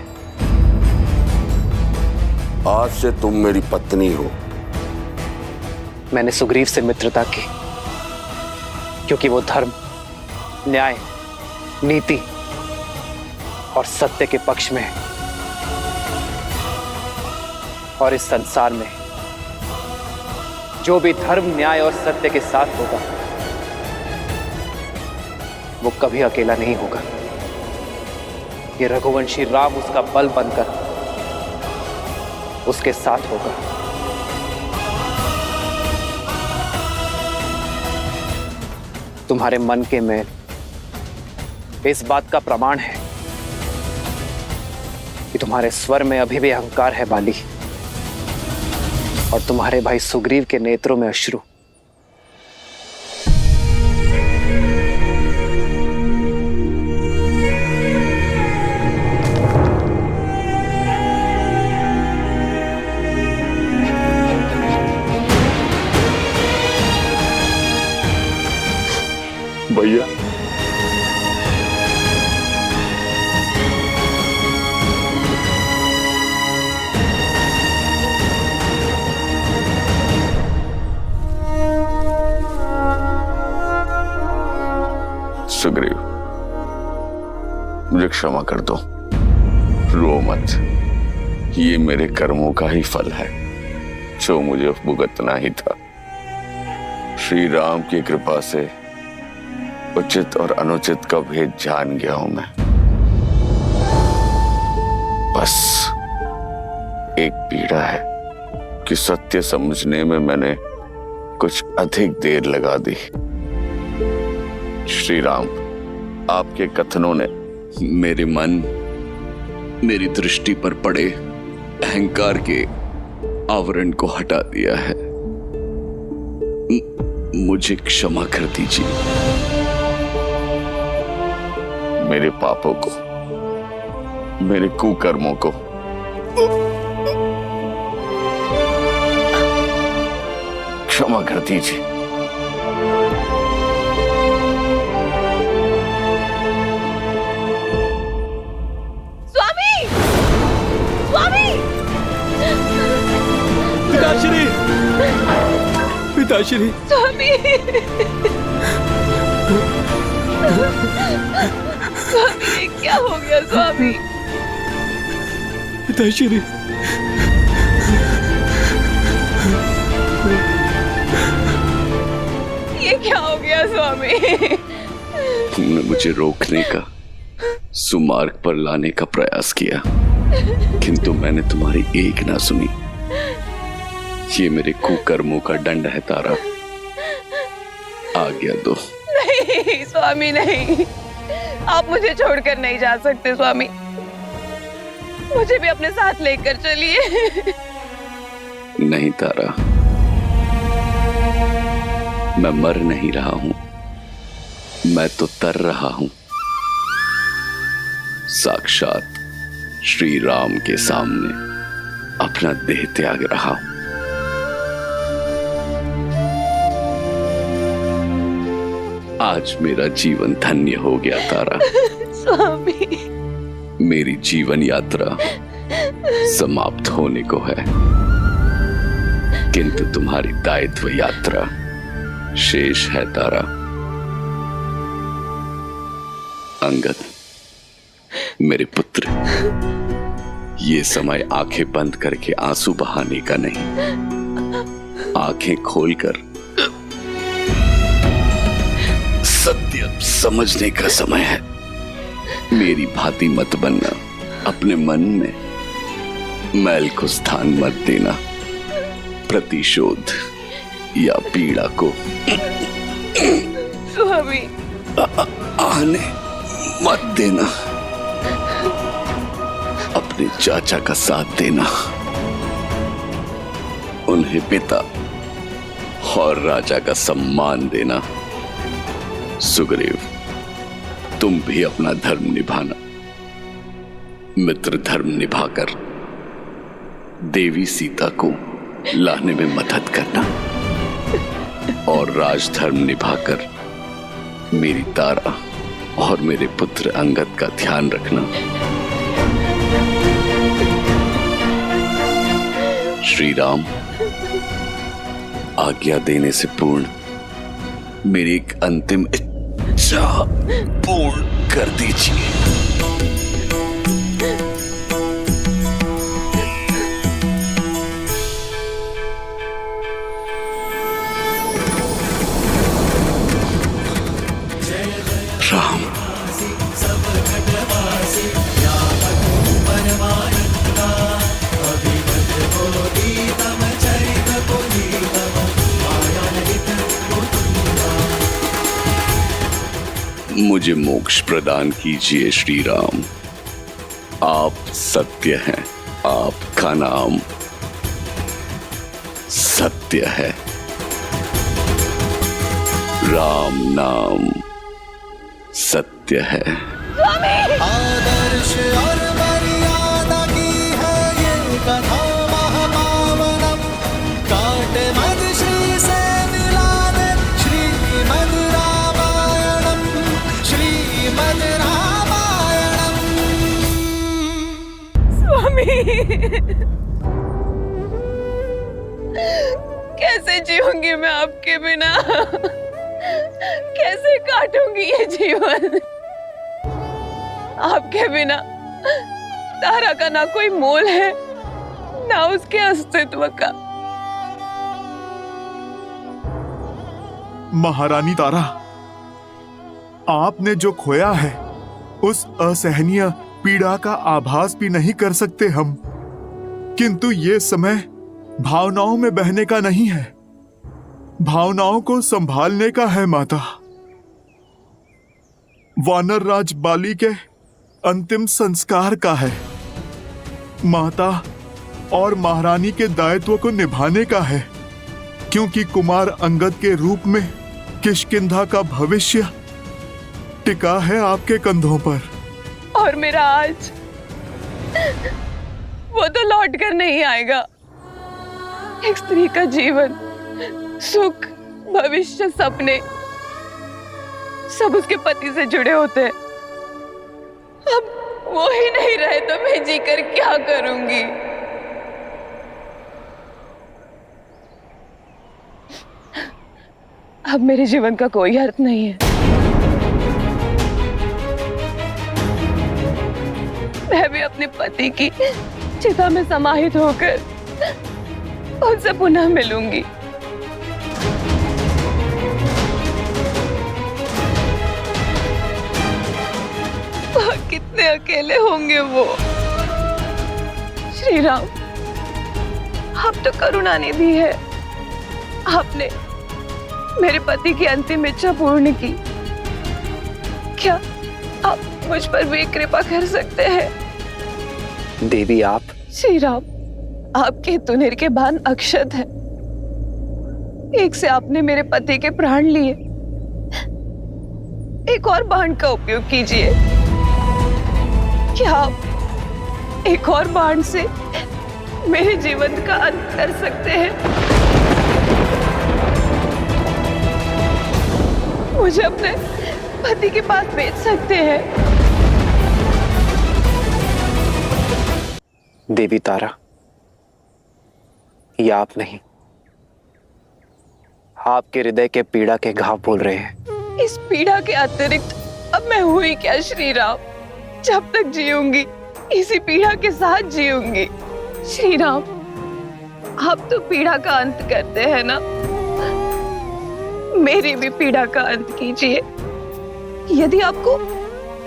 आज से तुम मेरी पत्नी हो। मैंने सुग्रीव से मित्रता की क्योंकि वो धर्म, न्याय, नीति और सत्य के पक्ष में है। और इस संसार में जो भी धर्म, न्याय और सत्य के साथ होगा, वो कभी अकेला नहीं होगा। ये रघुवंशी राम उसका बल बनकर उसके साथ होगा। तुम्हारे मन के मैल इस बात का प्रमाण है कि तुम्हारे स्वर में अभी भी अहंकार है बाली, और तुम्हारे भाई सुग्रीव के नेत्रों में अश्रु। भैया, सुग्रीव, मुझे क्षमा कर दो, रो मत। ये मेरे कर्मों का ही फल है जो मुझे भुगतना ही था। श्री राम की कृपा से उचित और अनुचित का भेद जान गया हूं मैं। बस एक पीड़ा है कि सत्य समझने में मैंने कुछ अधिक देर लगा दी। श्री राम, आपके कथनों ने मेरे मन, मेरी दृष्टि पर पड़े अहंकार के आवरण को हटा दिया है। मुझे क्षमा कर दीजिए। मेरे पापों को, मेरे कुकर्मों को क्षमा कर दीजिए। स्वामी, स्वामी, पिताश्री, पिताश्री, स्वामी, स्वामी, ये क्या हो गया स्वामी? पिताश्री, ये क्या हो गया स्वामी? तुमने मुझे रोकने का, सुमार्ग पर लाने का प्रयास किया, किंतु मैंने तुम्हारी एक ना सुनी। ये मेरे कुकर्मों का दंड है तारा। आज्ञा दो। नहीं स्वामी, नहीं, आप मुझे छोड़कर नहीं जा सकते स्वामी। मुझे भी अपने साथ लेकर चलिए। नहीं तारा, मैं मर नहीं रहा हूं, मैं तो तर रहा हूं। साक्षात श्री राम के सामने अपना देह त्याग रहा हूं। आज मेरा जीवन धन्य हो गया तारा। स्वामी, मेरी जीवन यात्रा समाप्त होने को है, किंतु तुम्हारी दायित्व यात्रा शेष है तारा। अंगद, मेरे पुत्र, ये समय आंखें बंद करके आंसू बहाने का नहीं, आंखें खोलकर सत्य समझने का समय है। मेरी भांति मत बनना, अपने मन में मैल को स्थान मत देना, प्रतिशोध या पीड़ा को स्वामी आने मत देना। अपने चाचा का साथ देना, उन्हें पिता और राजा का सम्मान देना। सुग्रीव, तुम भी अपना धर्म निभाना। मित्र धर्म निभाकर देवी सीता को लाने में मदद करना, और राजधर्म निभाकर मेरी तारा और मेरे पुत्र अंगद का ध्यान रखना। श्री राम, आज्ञा देने से पूर्ण मेरी एक अंतिम इच्छा पूर्ण कर दीजिए। राम, मुझे मोक्ष प्रदान कीजिए श्री राम। आप सत्य हैं, आपका नाम सत्य है। राम नाम सत्य है। आदर्श और मर्यादा की है ये कथा महापावनम। काटे मद श्री से मिला दे श्रीमद् रामायणम, श्रीमद् रामायणम। स्वामी, कैसे जीऊंगी मैं आपके बिना? कैसे काटूंगी करूंगी ये जीवन? आपके बिना तारा का ना कोई मोल है, ना उसके अस्तित्व का। महारानी तारा, आपने जो खोया है उस असहनीय पीड़ा का आभास भी नहीं कर सकते हम, किंतु ये समय भावनाओं में बहने का नहीं है, भावनाओं को संभालने का है माता। वानर राज बाली के अंतिम संस्कार का है, माता और महारानी के दायित्व को निभाने का है, क्योंकि कुमार अंगद के रूप में किष्किंधा का भविष्य टिका है आपके कंधों पर। और मेरा आज वो तो लौट कर नहीं आएगा। एक स्त्री का जीवन, सुख, भविष्य, सपने सब उसके पति से जुड़े होते हैं। अब वो ही नहीं रहे तो मैं जीकर क्या करूंगी? अब मेरे जीवन का कोई अर्थ नहीं है। मैं भी अपने पति की चिता में समाहित होकर उनसे पुनः मिलूंगी। कितने अकेले होंगे वो। श्री राम, आप तो करुणा निधि है। आपने मेरे पति की अंतिम इच्छा पूर्ण की, क्या आप मुझ पर भी कृपा कर सकते हैं? देवी आप। श्री राम, आपके तुनिर के बाण अक्षत है। एक से आपने मेरे पति के प्राण लिए, एक और बाण का उपयोग कीजिए। क्या आप एक और बाण से मेरे जीवन का अंत कर सकते हैं? मुझे अपने पति के पास भेज सकते हैं? देवी तारा, ये आप नहीं, आपके हृदय के पीड़ा के घाव बोल रहे हैं। इस पीड़ा के अतिरिक्त अब मैं हुई क्या श्री राम? जब तक जीऊंगी इसी पीड़ा के साथ जीऊंगी। श्री राम, आप तो पीड़ा का अंत करते हैं ना, मेरी भी पीड़ा का अंत कीजिए। यदि आपको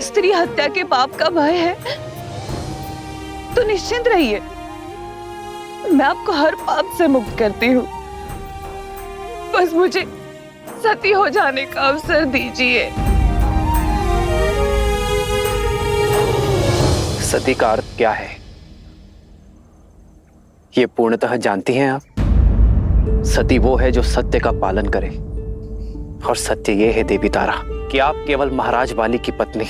स्त्री हत्या के पाप का भय है तो निश्चिंत रहिए, मैं आपको हर पाप से मुक्त करती हूँ। बस मुझे सती हो जाने का अवसर दीजिए। सती का अर्थ क्या है, ये पूर्णतः जानती हैं आप? सती वो है जो सत्य का पालन करे, और सत्य ये है देवी तारा कि आप केवल महाराज बाली की पत्नी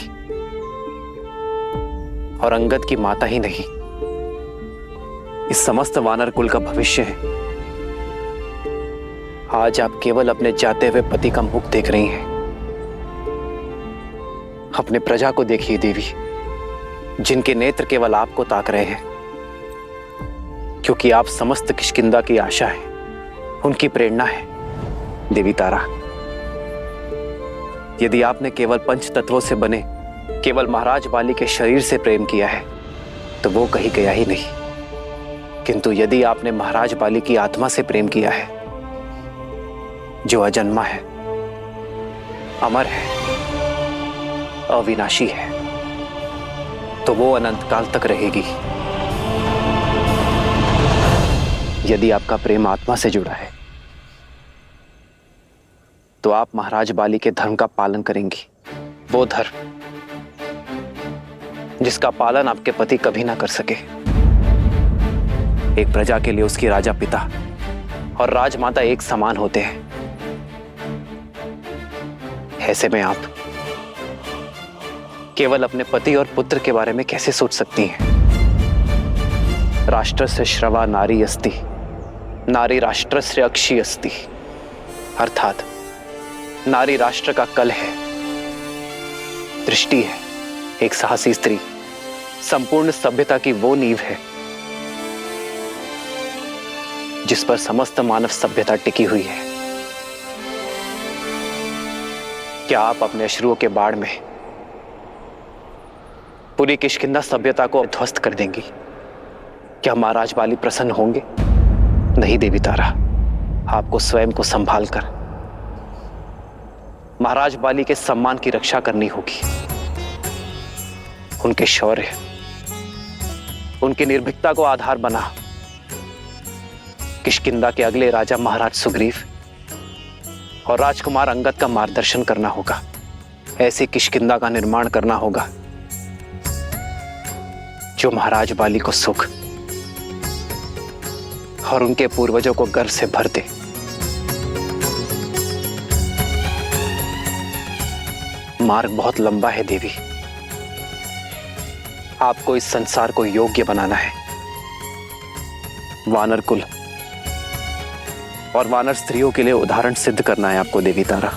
और अंगद की माता ही नहीं, इस समस्त वानर कुल का भविष्य है। आज आप केवल अपने जाते हुए पति का मुख देख रही हैं। अपने प्रजा को देखिए देवी, जिनके नेत्र केवल आपको ताक रहे हैं, क्योंकि आप समस्त किष्किंधा की आशा है, उनकी प्रेरणा है। देवी तारा, यदि आपने केवल पंच तत्वों से बने केवल महाराज बाली के शरीर से प्रेम किया है तो वो कहीं गया ही नहीं, किंतु यदि आपने महाराज बाली की आत्मा से प्रेम किया है, जो अजन्मा है, अमर है, अविनाशी है, तो वो अनंत काल तक रहेगी। यदि आपका प्रेम आत्मा से जुड़ा है तो आप महाराज बाली के धर्म का पालन करेंगी, वो धर्म जिसका पालन आपके पति कभी ना कर सके। एक प्रजा के लिए उसकी राजा पिता और राजमाता एक समान होते हैं। ऐसे में आप केवल अपने पति और पुत्र के बारे में कैसे सोच सकती हैं? राष्ट्रस्य श्रवा नारी अस्ति, नारी राष्ट्रस्य अक्षी अस्ति, अर्थात नारी राष्ट्र का कल है, दृष्टि है। एक साहसी स्त्री संपूर्ण सभ्यता की वो नींव है जिस पर समस्त मानव सभ्यता टिकी हुई है। क्या आप अपने अश्रुओं के बाढ़ में पूरी किष्किंधा सभ्यता को ध्वस्त कर देंगी? क्या महाराज बाली प्रसन्न होंगे? नहीं देवी तारा, आपको स्वयं को संभाल कर महाराज बाली के सम्मान की रक्षा करनी होगी। उनके शौर्य, उनकी निर्भीकता को आधार बना किष्किंधा के अगले राजा महाराज सुग्रीव और राजकुमार अंगद का मार्गदर्शन करना होगा। ऐसी किष्किंधा का निर्माण करना होगा जो महाराज बाली को सुख और उनके पूर्वजों को गर्व से भर दे। मार्ग बहुत लंबा है देवी, आपको इस संसार को योग्य बनाना है। वानर कुल और वानर स्त्रियों के लिए उदाहरण सिद्ध करना है आपको देवी तारा।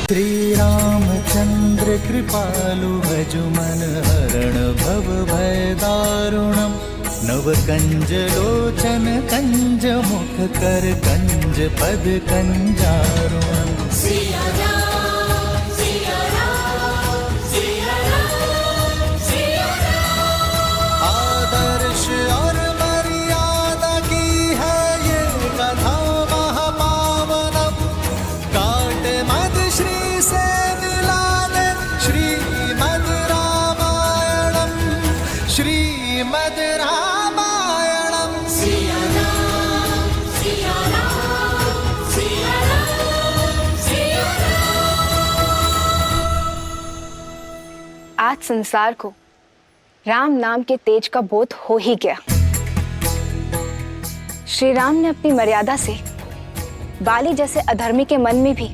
श्री रामचंद्र कृपालु भजु मन हरण भव भय दारुणम नव कंज लोचन कंज मुख कर कंज पद कंजारुणम। आदर्श और मर्यादा की है ये कथा महापावनम। काट मद श्री से मिलाने श्रीमद् रामायणम श्रीमद् रामायणम। आज संसार को राम नाम के तेज का बोध हो ही गया। श्री राम ने अपनी मर्यादा से बाली जैसे अधर्मी के मन में भी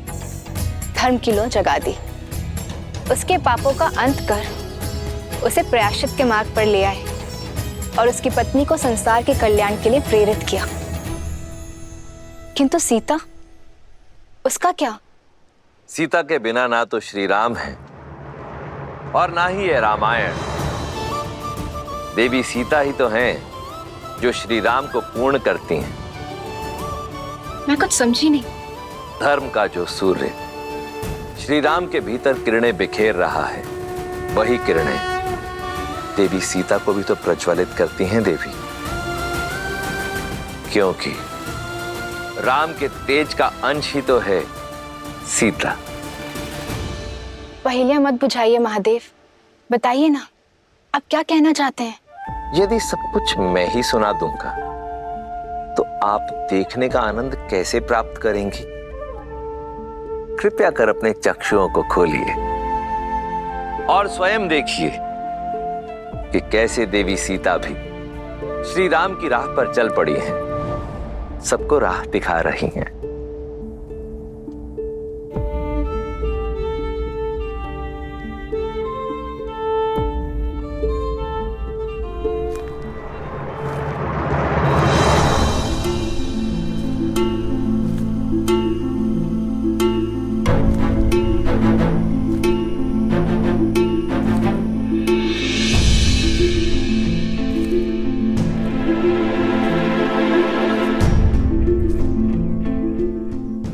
धर्म की लौ जगा दी। उसके पापों का अंत कर उसे प्रायश्चित के मार्ग पर ले आए और उसकी पत्नी को संसार के कल्याण के लिए प्रेरित किया। किंतु सीता, उसका क्या? सीता के बिना ना तो श्री राम है और ना ही है रामायण। देवी सीता ही तो हैं जो श्री राम को पूर्ण करती हैं। मैं कुछ समझी नहीं। धर्म का जो सूर्य श्री राम के भीतर किरणें बिखेर रहा है, वही किरणें देवी सीता को भी तो प्रज्वलित करती हैं देवी, क्योंकि राम के तेज का अंश ही तो है सीता। पहेलियां मत बुझाइए महादेव, बताइए ना आप क्या कहना चाहते हैं? यदि सब कुछ मैं ही सुना दूंगा तो आप देखने का आनंद कैसे प्राप्त करेंगी? कृपया कर अपने चक्षुओं को खोलिए और स्वयं देखिए कि कैसे देवी सीता भी श्री राम की राह पर चल पड़ी हैं, सबको राह दिखा रही हैं।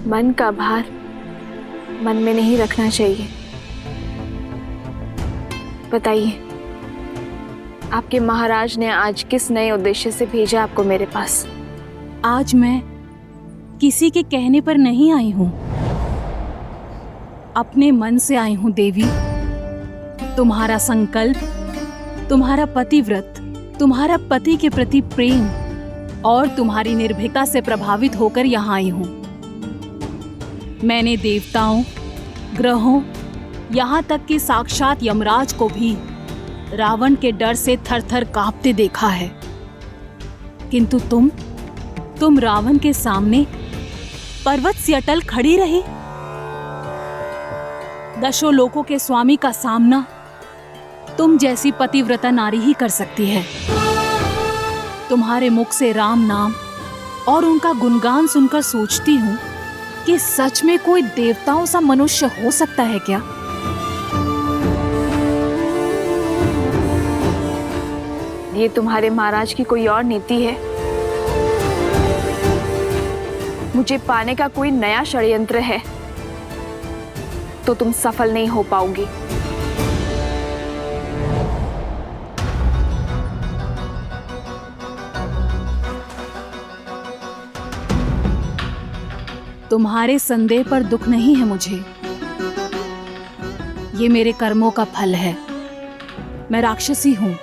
मन का भार मन में नहीं रखना चाहिए। बताइए, आपके महाराज ने आज किस नए उद्देश्य से भेजा आपको मेरे पास? आज मैं किसी के कहने पर नहीं आई हूं, अपने मन से आई हूं देवी। तुम्हारा संकल्प, तुम्हारा पतिव्रत, तुम्हारा पति के प्रति प्रेम और तुम्हारी निर्भीकता से प्रभावित होकर यहाँ आई हूं। मैंने देवताओं, ग्रहों, यहाँ तक कि साक्षात यमराज को भी रावण के डर से थर-थर कांपते देखा है। किंतु तुम रावण के सामने पर्वत सी अटल खड़ी रही। दशों लोकों के स्वामी का सामना तुम जैसी पतिव्रता नारी ही कर सकती है। तुम्हारे मुख से राम नाम और उनका गुणगान सुनकर सोचती हूँ कि सच में कोई देवताओं सा मनुष्य हो सकता है क्या? ये तुम्हारे महाराज की कोई और नीति है? मुझे पाने का कोई नया षड्यंत्र है तो तुम सफल नहीं हो पाओगी। तुम्हारे संदेह पर दुख नहीं है मुझे। ये मेरे कर्मों का फल है। मैं राक्षसी हूं,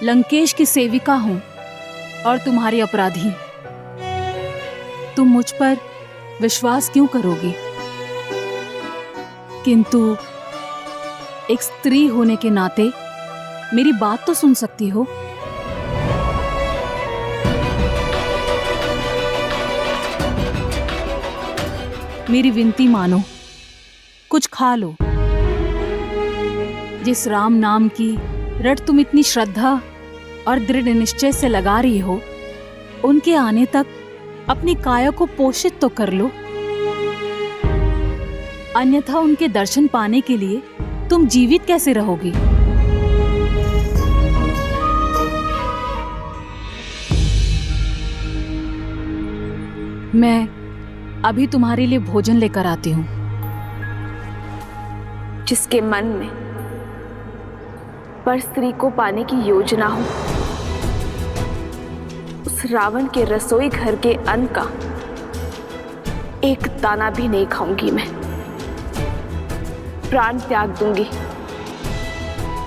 लंकेश की सेविका हूं और तुम्हारी अपराधी। तुम मुझ पर विश्वास क्यों करोगी? किंतु एक स्त्री होने के नाते मेरी बात तो सुन सकती हो। मेरी विनती मानो, कुछ खा लो। जिस राम नाम की रट तुम इतनी श्रद्धा और दृढ़ निश्चय से लगा रही हो, उनके आने तक अपनी काया को पोषित तो कर लो। अन्यथा उनके दर्शन पाने के लिए तुम जीवित कैसे रहोगी? मैं अभी तुम्हारे लिए भोजन लेकर आती हूँ। जिसके मन में पर स्त्री को पाने की योजना हो, उस रावण के रसोई घर के अन्न का एक दाना भी नहीं खाऊंगी मैं। प्राण त्याग दूंगी,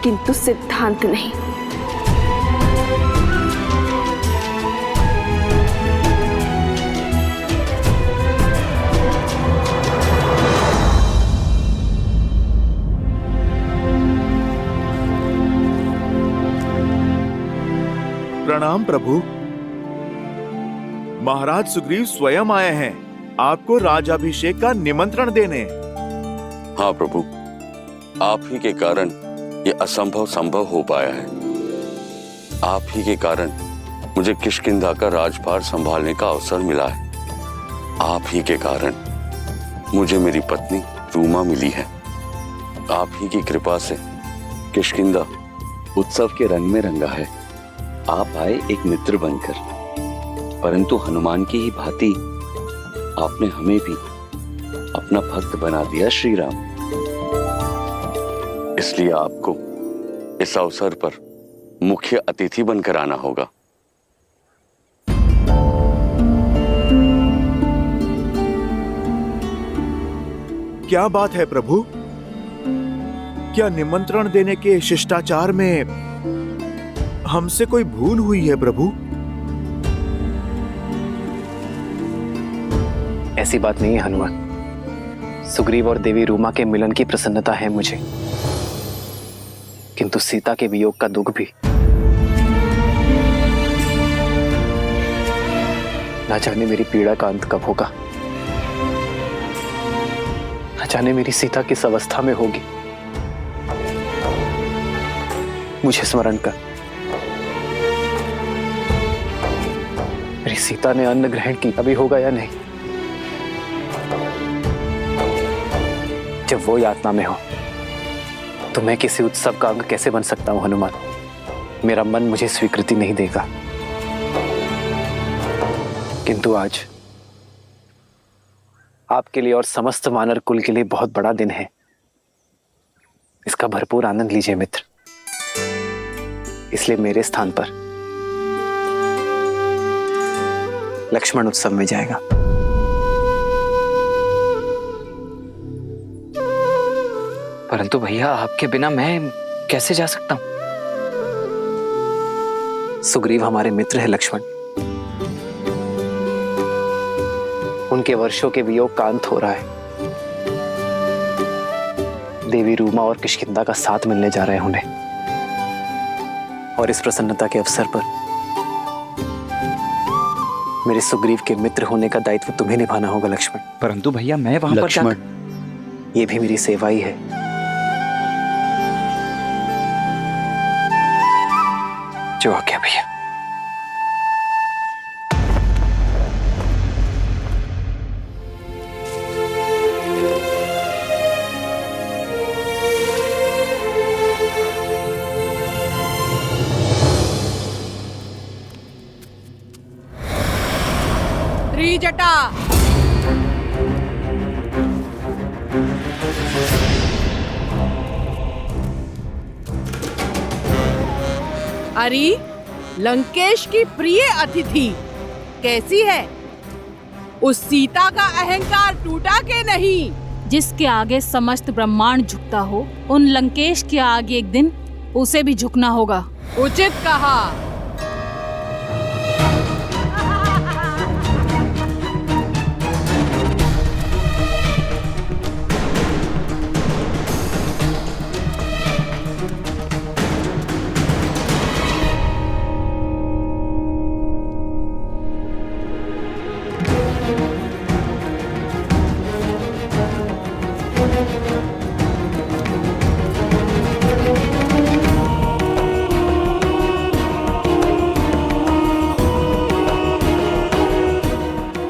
किंतु सिद्धांत नहीं। प्रणाम प्रभु। महाराज सुग्रीव स्वयं आए हैं आपको राजाभिषेक का निमंत्रण देने। हाँ प्रभु, आप ही के कारण ये असंभव संभव हो पाया है। आप ही के कारण मुझे किष्किंधा का राजभार संभालने का अवसर मिला है। आप ही के कारण मुझे मेरी पत्नी रूमा मिली है। आप ही की कृपा से किष्किंधा उत्सव के रंग में रंगा है। आप आए एक मित्र बनकर, परंतु हनुमान की ही भांति आपने हमें भी अपना भक्त बना दिया श्री राम। इसलिए आपको इस अवसर पर मुख्य अतिथि बनकर आना होगा। क्या बात है प्रभु? क्या निमंत्रण देने के शिष्टाचार में हमसे कोई भूल हुई है प्रभु? ऐसी बात नहीं है हनुमान। सुग्रीव और देवी रूमा के मिलन की प्रसन्नता है मुझे, किंतु सीता के वियोग का दुख भी। ना जाने मेरी पीड़ा का अंत कब होगा, ना जाने मेरी सीता किस अवस्था में होगी। मुझे स्मरण कर, मेरी सीता ने अन्न ग्रहण की अभी होगा या नहीं? जब वो यातना में हो तो मैं किसी उत्सव का अंग कैसे बन सकता हूं हनुमान? मेरा मन मुझे स्वीकृति नहीं देगा। किंतु आज आपके लिए और समस्त वानर कुल के लिए बहुत बड़ा दिन है। इसका भरपूर आनंद लीजिए मित्र। इसलिए मेरे स्थान पर लक्ष्मण उत्सव में जाएगा। परंतु भैया, आपके बिना मैं कैसे जा सकता हूं? सुग्रीव हमारे मित्र है लक्ष्मण। उनके वर्षों के वियोग का अंत हो रहा है। देवी रूमा और किष्किंधा का साथ मिलने जा रहे हैं उन्हें, और इस प्रसन्नता के अवसर पर मेरे सुग्रीव के मित्र होने का दायित्व तुम्हें निभाना होगा लक्ष्मण। परंतु भैया, मैं वहां पर लक्ष्मण, ये भी मेरी सेवा ही है। जो आज्ञा भैया। सीता। अरे लंकेश की प्रिय अतिथि कैसी है? उस सीता का अहंकार टूटा के नहीं? जिसके आगे समस्त ब्रह्मांड झुकता हो, उन लंकेश के आगे एक दिन उसे भी झुकना होगा। उचित कहा।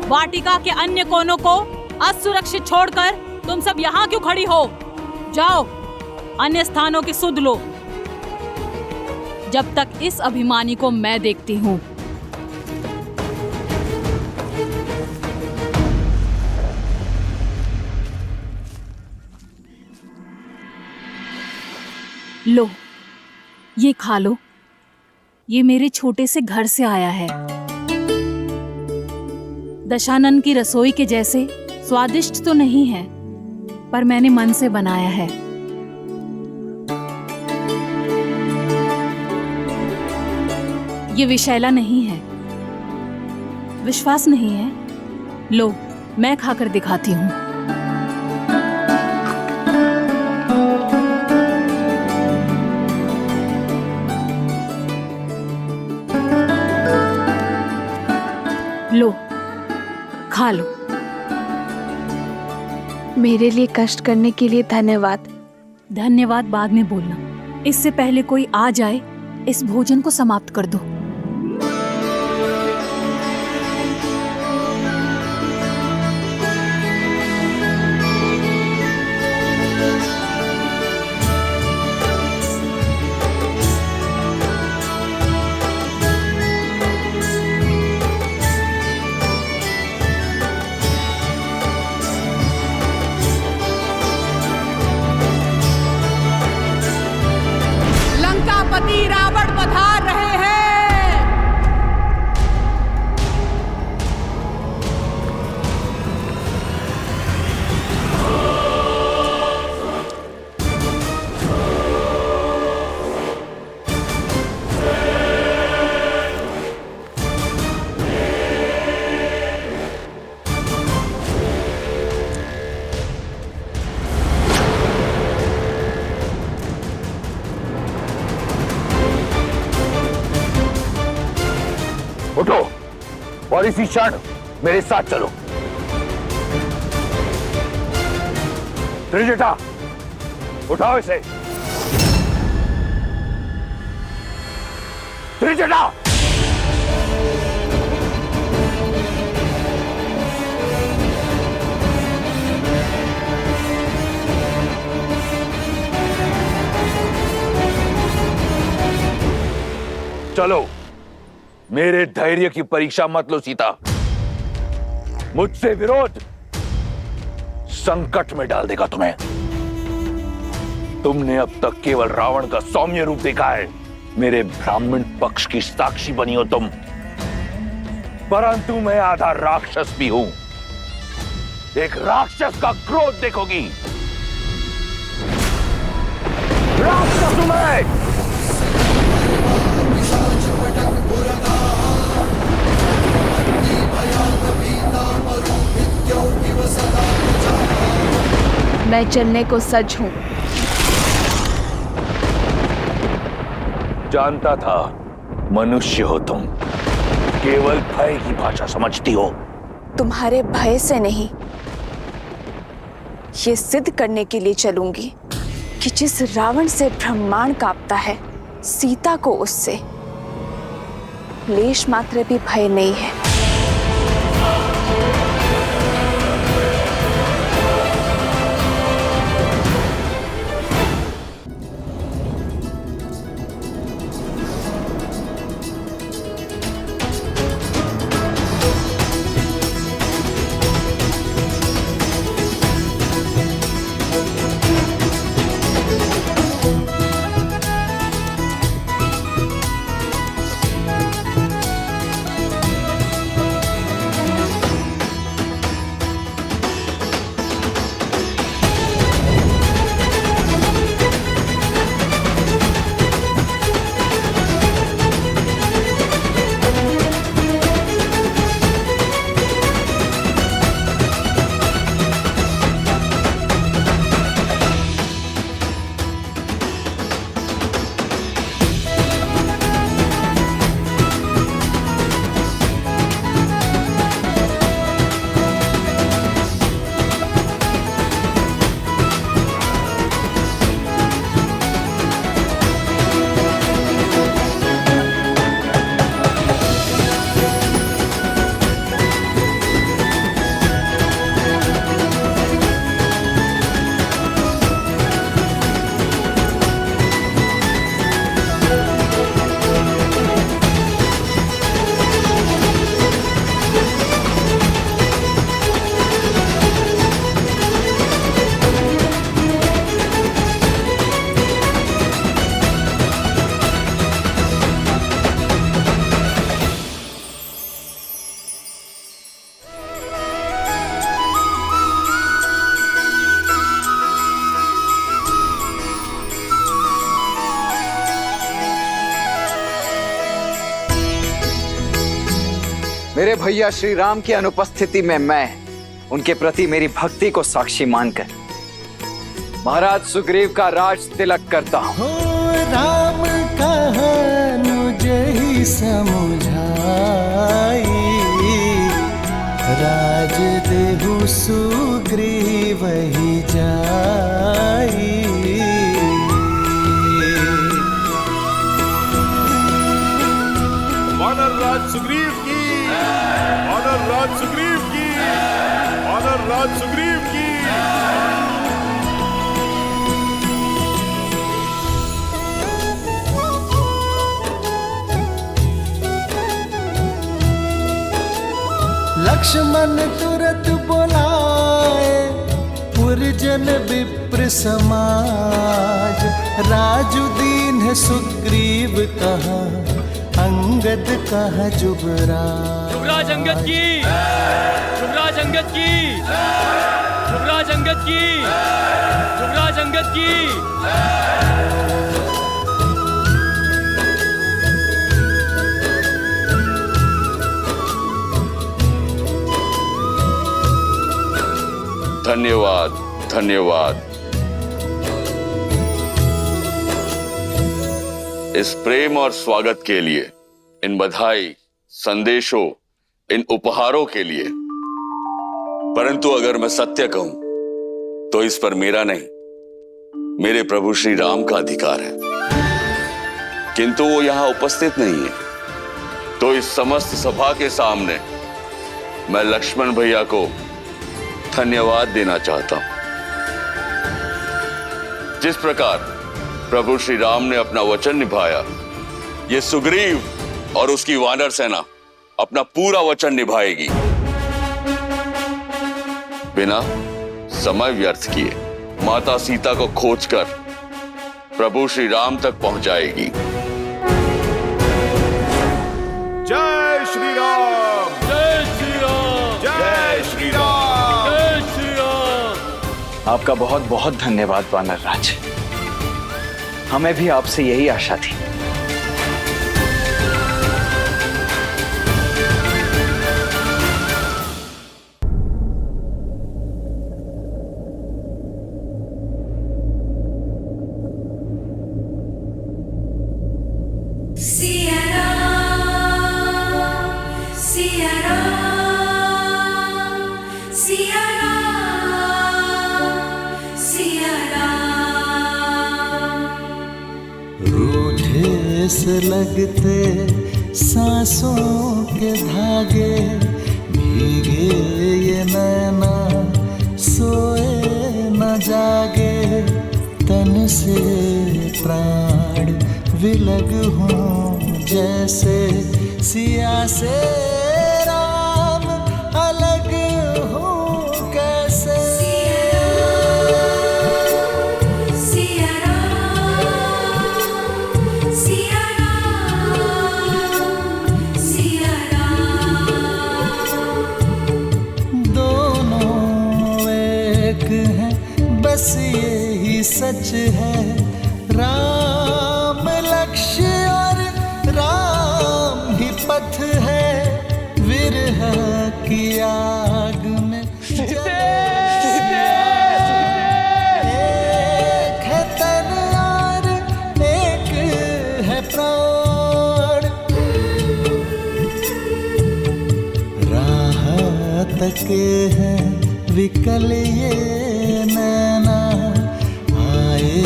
वाटिका के अन्य कोनों को असुरक्षित छोड़कर तुम सब यहाँ क्यों खड़ी हो? जाओ अन्य स्थानों की सुध लो, जब तक इस अभिमानी को मैं देखती हूँ। लो, ये खा लो। ये मेरे छोटे से घर से आया है। दशानन की रसोई के जैसे स्वादिष्ट तो नहीं है, पर मैंने मन से बनाया है। ये विषैला नहीं है। विश्वास नहीं है? लो, मैं खाकर दिखाती हूँ। लो, खा लो। मेरे लिए कष्ट करने के लिए धन्यवाद। धन्यवाद बाद में बोलना। इससे पहले कोई आ जाए, इस भोजन को समाप्त कर दो। पति रावण पधार रहे हैं। उठो और इसी क्षण मेरे साथ चलो। त्रिजटा, उठाओ इसे। त्रिजटा, चलो। मेरे धैर्य की परीक्षा मत लो सीता। मुझसे विरोध संकट में डाल देगा तुम्हें। तुमने अब तक केवल रावण का सौम्य रूप देखा है। मेरे ब्राह्मण पक्ष की साक्षी बनी हो तुम, परंतु मैं आधा राक्षस भी हूं। एक राक्षस का क्रोध देखोगी। राक्षस हूं मैं। मैं चलने को सज्ज हूं। जानता था मनुष्य हो तुम, केवल भय की भाषा समझती हो। तुम्हारे भय से नहीं, ये सिद्ध करने के लिए चलूंगी कि जिस रावण से ब्रह्मांड कांपता है, सीता को उससे लेश मात्र भी भय नहीं है। मेरे भैया श्री राम की अनुपस्थिति में मैं उनके प्रति मेरी भक्ति को साक्षी मानकर महाराज सुग्रीव का राज तिलक करता हूँ। राम मुझे ही समझाई, राज देहु सुग्रीव ही जाई। वानर राज सुग्रीव की, वानर राज सुग्रीव की, वानर राज सुग्रीव की। लक्ष्मण तुरंत बोलाए पुरजन विप्र समाज, राजुदीन सुग्रीव कहा अंगद कहा जुबराज। युवराज अंगद की, युवराज अंगद की, युवराज अंगद की, युवराज अंगद की। धन्यवाद, धन्यवाद। इस प्रेम और स्वागत के लिए, इन बधाई, संदेशों, इन उपहारों के लिए। परंतु अगर मैं सत्य कहूं तो इस पर मेरा नहीं, मेरे प्रभु श्री राम का अधिकार है। किंतु वो यहां उपस्थित नहीं है, तो इस समस्त सभा के सामने मैं लक्ष्मण भैया को धन्यवाद देना चाहता हूं। जिस प्रकार प्रभु श्री राम ने अपना वचन निभाया, ये सुग्रीव और उसकी वानर सेना अपना पूरा वचन निभाएगी, बिना समय व्यर्थ किए माता सीता को खोजकर प्रभु श्री राम तक पहुंचाएगी। जय श्री राम, जय श्री राम, जय श्री राम, जय श्री राम। आपका बहुत बहुत धन्यवाद वानर राज, हमें भी आपसे यही आशा थी। सिया राम, सिया राम, सिया राम, सिया राम। रूठे से लगते सांसों के धागे, भीगे ये नैना सोए न जागे। तन से प्राण विलग हूँ जैसे सिया से राम अलग हूँ कैसे। सिया राम, सिया राम, सिया राम। दोनों एक हैं बस यही सच है, राम लक्ष्य और राम ही पथ है। विरह की आग में एक है तन और एक है प्राण। राह तके हैं विकल ये नैना, आए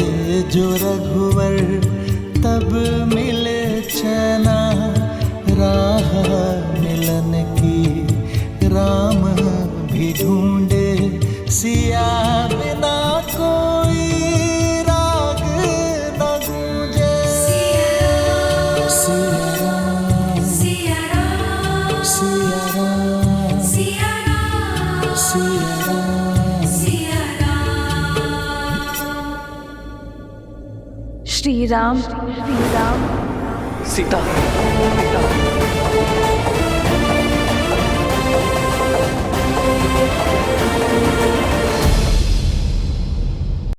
जो रघुवर तब मिले चैना। राह मिलन की राम भी ढूंढे, सिया बिना कोई राग न गूंजे। सिया राम, सिया राम, सिया राम, सिया राम, सिया राम, सिया राम। श्री राम, श्री राम। सीता, सीता।